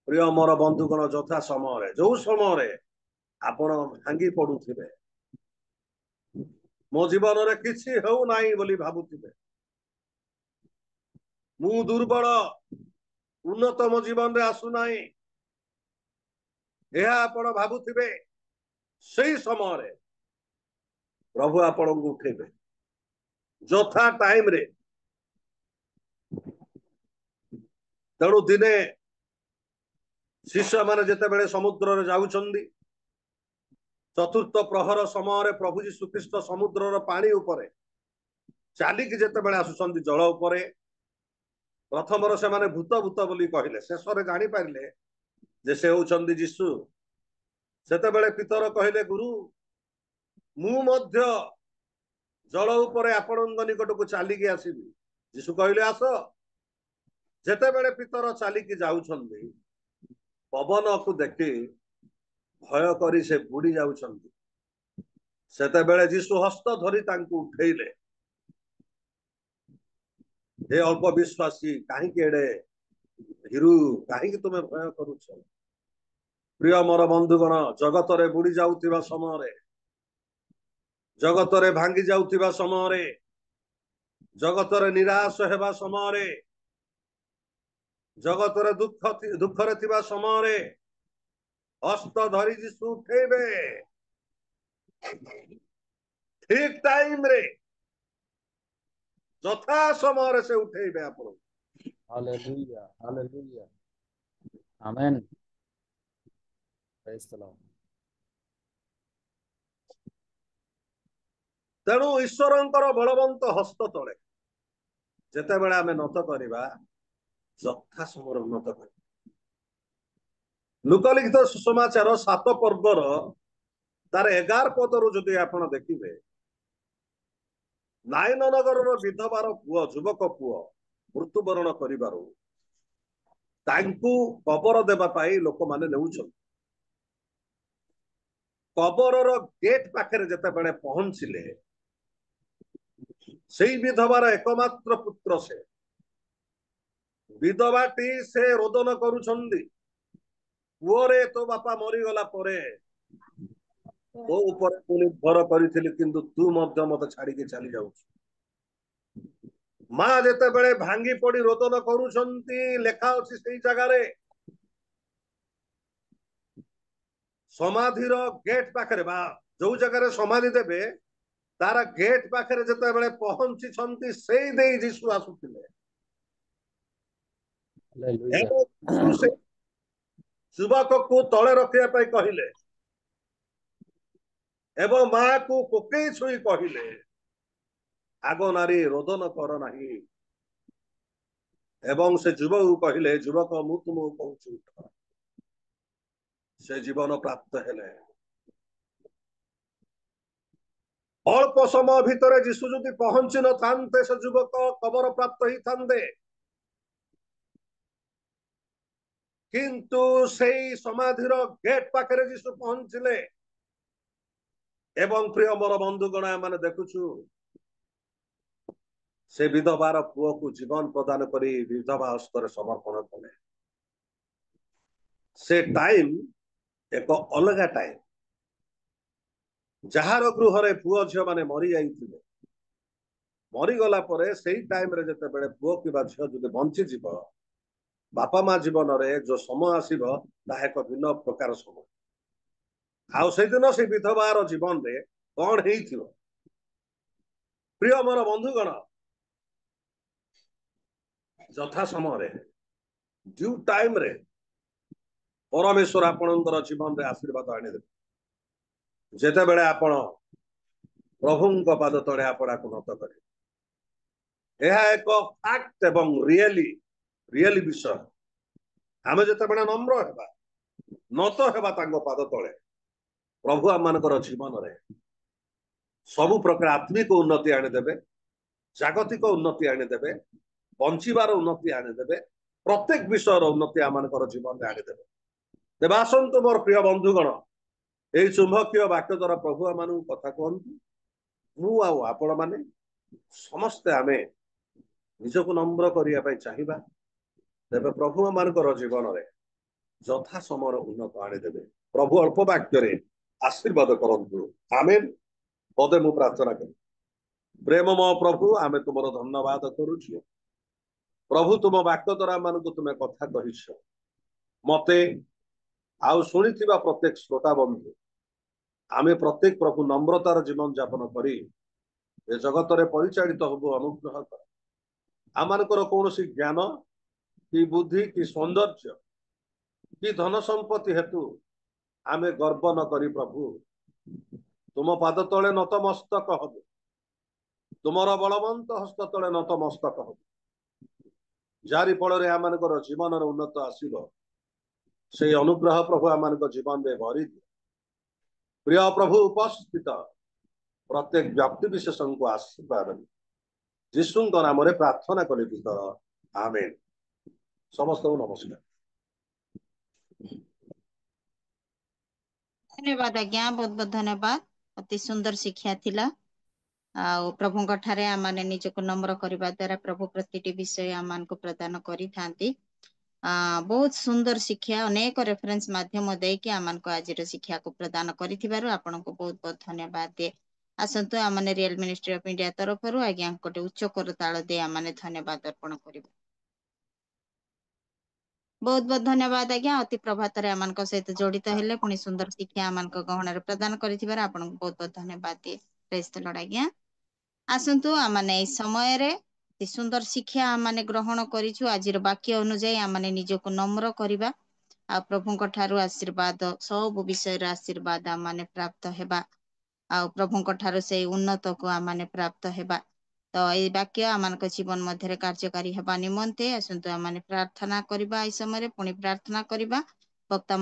ପ୍ରିୟ ମୋର ବନ୍ଧୁଗଣ, ଯଥା ସମୟରେ, ଯୋଉ ସମୟରେ ଆପଣ ଭାଙ୍ଗି ପଡୁଥିବେ, ମୋ ଜୀବନରେ କିଛି ହେଉନାହିଁ ବୋଲି ଭାବୁଥିବେ, ମୁଁ ଦୁର୍ବଳ, ଉନ୍ନତ ମୋ ଜୀବନରେ ଆସୁନାହିଁ, ଏହା ଆପଣ ଭାବୁଥିବେ, ସେଇ ସମୟରେ ପ୍ରଭୁ ଆପଣଙ୍କୁ ଉଠେଇବେ ଯଥା ଟାଇମରେ। ତେଣୁ ଦିନେ ଶିଷ୍ୟମାନେ ଯେତେବେଳେ ସମୁଦ୍ରରେ ଯାଉଛନ୍ତି, ଚତୁର୍ଥ ପ୍ରହର ସମୟରେ ପ୍ରଭୁ ଯୀଶୁଖ୍ରୀଷ୍ଟ ସମୁଦ୍ରର ପାଣି ଉପରେ ଚାଲିକି ଯେତେବେଳେ ଆସୁଛନ୍ତି, ଜଳ ଉପରେ, ପ୍ରଥମର ସେମାନେ ଭୂତ ବୋଲି କହିଲେ, ଶେଷରେ ଜାଣିପାରିଲେ ଯେ ସେ ହେଉଛନ୍ତି ଯୀଶୁ। ସେତେବେଳେ ପିତର କହିଲେ, ଗୁରୁ, ମୁଁ ମଧ୍ୟ ଜଳ ଉପରେ ଆପଣଙ୍କ ନିକଟକୁ ଚାଲିକି ଆସିବି। ଯୀଶୁ କହିଲେ, ଆସ। ଯେତେବେଳେ ପିତର ଚାଲିକି ଯାଉଛନ୍ତି, ପବନକୁ ଦେଖି ଭୟ କରି ସେ ବୁଡି ଯାଉଛନ୍ତି। ସେତେବେଳେ ଯୀଶୁ ହସ୍ତ ଧରି ତାଙ୍କୁ ଉଠେଇଲେ। हे अल्प विश्वासी, काहींकि एडे भीरु, काहींकि तुमे भय करुछ। प्रिय मोर बंधुगण, जगतरे बुड़ी जाउथिबा समयरे, जगतरे भांगी जाउथिबा समयरे, जगतरे निराश हेबा समयरे, जगतरे दुखरे थिबा समयरे हस्त धरी यीशु उठेबे। ठीक टाइम रे, যথা সময়ে সে উঠেইবে আপন। Hallelujah. Hallelujah. Amen. Praise the Lord. ତେଣୁ ଈଶ୍ୱରଙ୍କର ବଳବନ୍ତ ହସ୍ତ ତଳେ ଯେତେବେଳେ ଆମେ ନତ କରିବା, ଯଥା ସମୟରେ ଉନ୍ନତ କରିବା। ଲୁକଲିଖିତ ସୁସମାଚାର 7 ପର୍ବର ତାର 11 ପଦରୁ ଯଦି ଆପଣ ଦେଖିବେ, ନାଇନନଗରର ବିଧବାର ପୁଅ, ଯୁବକ ପୁଅ ମୃତ୍ୟୁବରଣ କରିବାରୁ ତାଙ୍କୁ କବର ଦେବା ପାଇଁ ଲୋକମାନେ ନେଉଛନ୍ତି। କବରର ଗେଟ୍ ପାଖରେ ଯେତେବେଳେ ପହଞ୍ଚିଲେ, ସେଇ ବିଧବାର ଏକମାତ୍ର ପୁତ୍ର, ସେ ବିଧବାଟି ସେ ରୋଦନ କରୁଛନ୍ତି, ପୁଅରେ ତୋ ବାପା ମରିଗଲା ପରେ ତୋ ଉପରେ ମୁଁ ନିର୍ଭର କରିଥିଲି, କିନ୍ତୁ ତୁ ମଧ୍ୟ ମତେ ଛାଡିକି ଚାଲି ଯାଉଛୁ। ମା ଯେତେବେଳେ ଭାଙ୍ଗି ପଡି ରୋଦନ କରୁଛନ୍ତି, ଲେଖା ଅଛି ସେଇ ଜାଗାରେ ସମାଧିର ଗେଟ୍ ପାଖରେ, ବା ଯୋଉ ଜାଗାରେ ସମାଧି ଦେବେ ତାର ଗେଟ୍ ପାଖରେ ଯେତେବେଳେ ପହଞ୍ଚିଛନ୍ତି, ସେଇ ଦେଇ ଯୀଶୁ ଆସୁଥିଲେ। Hallelujah. ଯୁବକକୁ ତଳେ ରଖିବା ପାଇଁ କହିଲେ ଏବଂ ମାକୁ ପକେଇ ଛୁଇଁ କହିଲେ, ଆଗ ନାରୀ ରୋଦନ କର ନାହିଁ। ଏବଂ ସେ ଯୁବକକୁ କହିଲେ, ଯୁବକ ମୁଁ ତୁମକୁ କହୁଛି ଉଠ। ସେ ଜୀବନ ପ୍ରାପ୍ତ ହେଲେ। ଅଳ୍ପ ସମୟ ଭିତରେ ଯୀଶୁ ଯଦି ପହଞ୍ଚି ନଥାନ୍ତେ, ସେ ଯୁବକ କବର ପ୍ରାପ୍ତ ହେଇଥାନ୍ତେ। କିନ୍ତୁ ସେଇ ସମାଧିର ଗେଟ୍ ପାଖରେ ଯୀଶୁ ପହଞ୍ଚିଲେ ଏବଂ ପ୍ରିୟ ମୋର ବନ୍ଧୁଗଣ ଆମେ ଦେଖୁଛୁ ସେ ବିଧବାର ପୁଅକୁ ଜୀବନ ପ୍ରଦାନ କରି ବିଧବା ହସ୍ତରେ ସମର୍ପଣ କଲେ। ସେ ଟାଇମ ଏକ ଅଲଗା ଟାଇମ, ଯାହାର ଗୃହରେ ପୁଅ ଝିଅ ମାନେ ମରି ଯାଇଥିଲେ, ମରିଗଲା ପରେ ସେଇ ଟାଇମରେ ଯେତେବେଳେ ପୁଅ କିମ୍ବା ଝିଅ ଯଦି ବଞ୍ଚିଯିବ, ବାପା ମା ଜୀବନରେ ଯୋଉ ସମୟ ଆସିବ ତାହା ଏକ ଭିନ୍ନ ପ୍ରକାର ସମୟ। ଆଉ ସେଇଦିନ ସେ ବିଧବାର ଜୀବନରେ କଣ ହେଇଥିବ? ପ୍ରିୟ ମୋର ବନ୍ଧୁଗଣ, ଯଥା ସମୟରେ ଡ୍ୟୁ ଟାଇମରେ ପରମେଶ୍ୱର ଆପଣଙ୍କର ଜୀବନରେ ଆଶୀର୍ବାଦ ଆଣିଦେବେ। ଯେତେବେଳେ ଆପଣ ପ୍ରଭୁଙ୍କ ପାଦ ତଳେ ଆପଣଙ୍କୁ ନତ କରିବେ, ଏହା ଏକ ଫ୍ୟାକ୍ଟ ଏବଂ ରିଏଲି ବିଷୟ। ଆମେ ଯେତେବେଳେ ନମ୍ର ହେବା, ନତ ହେବା ତାଙ୍କ ପାଦ ତଳେ, ପ୍ରଭୁ ଆମମାନଙ୍କର ଜୀବନରେ ସବୁ ପ୍ରକାର ଆତ୍ମିକ ଉନ୍ନତି ଆଣିଦେବେ, ଜାଗତିକ ଉନ୍ନତି ଆଣିଦେବେ, ବଞ୍ଚିବାର ଉନ୍ନତି ଆଣିଦେବେ, ପ୍ରତ୍ୟେକ ବିଷୟର ଉନ୍ନତି ଆମମାନଙ୍କର ଜୀବନରେ ଆଣିଦେବେ। ତେବେ ଆସନ୍ତୁ ମୋର ପ୍ରିୟ ବନ୍ଧୁଗଣ, ଏଇ ଚୁମ୍ବକୀୟ ବାକ୍ୟ ଦ୍ୱାରା ପ୍ରଭୁ ଆମମାନଙ୍କୁ କଥା କୁହନ୍ତୁ। ମୁଁ ଆଉ ଆପଣମାନେ ସମସ୍ତେ ଆମେ ନିଜକୁ ନମ୍ର କରିବା ପାଇଁ ଚାହିଁବା, ତେବେ ପ୍ରଭୁ ଆମମାନଙ୍କର ଜୀବନରେ ଯଥା ସମୟର ଉନ୍ନତ ଆଣିଦେବେ। ପ୍ରଭୁ ଅଳ୍ପ ବାକ୍ୟରେ ଆଶୀର୍ବାଦ କରନ୍ତୁ। ଆମେନ। ପଦେ ମୁଁ ପ୍ରାର୍ଥନା କরি। ପ୍ରେମମୟ ପ୍ରଭୁ, ଆମେ ତୁମର ଧନ୍ୟବାଦ କରୁଛୁ। ପ୍ରଭୁ ତୁମ ବାକ୍ୟ ଦ୍ୱାରା ଆମମାନଙ୍କୁ ତୁମେ କଥା କହିଛ। ମତେ ଆଉ ଶୁଣିଥିବା ପ୍ରତ୍ୟେକ ଶ୍ରୋତା ବନ୍ଧୁ, ଆମେ ପ୍ରତ୍ୟେକ ପ୍ରଭୁ ନମ୍ରତାର ଜୀବନ ଯାପନ କରି ଏ ଜଗତରେ ପରିଚାଳିତ ହବୁ ଅନୁଗ୍ରହ କର। ଆମମାନଙ୍କର କୌଣସି ଜ୍ଞାନ କି ବୁଦ୍ଧି କି ସୌନ୍ଦର୍ଯ୍ୟ କି ଧନ ସମ୍ପତ୍ତି ହେତୁ ଆମେ ଗର୍ବ ନ କରି ପ୍ରଭୁ ତୁମ ପାଦ ତଳେ ନତମସ୍ତକ ହବୁ, ତୁମର ବଳବନ୍ତ ହସ୍ତ ତଳେ ନତମସ୍ତକ ହବୁ, ଯାରି ଫଳରେ ଆମମାନଙ୍କର ଜୀବନର ଉନ୍ନତ ଆସିବ। ସେଇ ଅନୁଗ୍ରହ ପ୍ରଭୁ ଆମମାନଙ୍କ ଜୀବନରେ ଭରି ଦିଅ। ପ୍ରିୟ ପ୍ରଭୁ, ଉପସ୍ଥିତ ପ୍ରତ୍ୟେକ ବ୍ୟକ୍ତି ବିଶେଷଙ୍କୁ ଆଶୀର୍ବାଦ ଯୀଶୁଙ୍କ ନାମରେ ପ୍ରାର୍ଥନା କଲି ପିତର, ଆମେନ। ସମସ୍ତଙ୍କୁ ନମସ୍କାର। ଧନ୍ୟବାଦ ଆଜ୍ଞା, ବହୁତ ବହୁତ ଧନ୍ୟବାଦ। ଅତି ସୁନ୍ଦର ଶିକ୍ଷା ଥିଲା। ଆଉ ପ୍ରଭୁଙ୍କ ଠାରେ ଆମମାନେ ନିଜକୁ ନମ୍ର କରିବା ଦ୍ୱାରା ପ୍ରଭୁ ପ୍ରତିଟି ବିଷୟ ଆମମାନଙ୍କୁ ପ୍ରଦାନ କରିଥାନ୍ତି। ବହୁତ ସୁନ୍ଦର ଶିକ୍ଷା, ଅନେକ ରେଫରେନ୍ସ ମାଧ୍ୟମ ଦେଇକି ଆମମାନଙ୍କୁ ଆଜିର ଶିକ୍ଷାକୁ ପ୍ରଦାନ କରିଥିବାରୁ ଆପଣଙ୍କୁ ବହୁତ ବହୁତ ଧନ୍ୟବାଦ ଦିଏ। ଆସନ୍ତୁ ଆମମାନେ ରିଏଲ ମିନିଷ୍ଟ୍ରି ଅଫ ଇଣ୍ଡିଆ ତରଫରୁ ଆଜ୍ଞା ଗୋଟେ ଉଚ୍ଚ କରତାଳ ଦେଇ ଆମମାନେ ଧନ୍ୟବାଦ ଅର୍ପଣ କରିବୁ। ବହୁତ ବହୁତ ଧନ୍ୟବାଦ ଆଜ୍ଞା। ଅତି ପ୍ରଭାତରେ ଆମମାନଙ୍କ ସହିତ ଜଡିତ ହେଲେ, ପୁଣି ସୁନ୍ଦର ଶିକ୍ଷା ଆମମାନଙ୍କ ଗହଣରେ ପ୍ରଦାନ କରିଥିବାରୁ ଆପଣଙ୍କୁ ବହୁତ ବହୁତ ଧନ୍ୟବାଦ ଦିଏ। ପ୍ରେଜ୍ ଦ ଲର୍ଡ ଆଜ୍ଞା। ଆସନ୍ତୁ ଆମମାନେ ଏଇ ସମୟରେ ଅତି ସୁନ୍ଦର ଶିକ୍ଷା ଆମମାନେ ଗ୍ରହଣ କରିଛୁ। ଆଜିର ବାକ୍ୟ ଅନୁଯାୟୀ ଆମମାନେ ନିଜକୁ ନମ୍ର କରିବା, ଆଉ ପ୍ରଭୁଙ୍କ ଠାରୁ ଆଶୀର୍ବାଦ, ସବୁ ବିଷୟରେ ଆଶୀର୍ବାଦ ଆମମାନେ ପ୍ରାପ୍ତ ହେବା, ଆଉ ପ୍ରଭୁଙ୍କ ଠାରୁ ସେଇ ଉନ୍ନତକୁ ଆମମାନେ ପ୍ରାପ୍ତ ହେବା। ତ ଏଇ ବାକ୍ୟ ଆମମାନଙ୍କ ଜୀବନ ମଧ୍ୟରେ କାର୍ଯ୍ୟକାରୀ ହେବା ନିମନ୍ତେ ଆସନ୍ତୁ ଆମମାନେ ପ୍ରାର୍ଥନା କରିବା। ଏଇ ସମୟରେ ପୁଣି ପ୍ରାର୍ଥନା କରିବା। ବକ୍ତା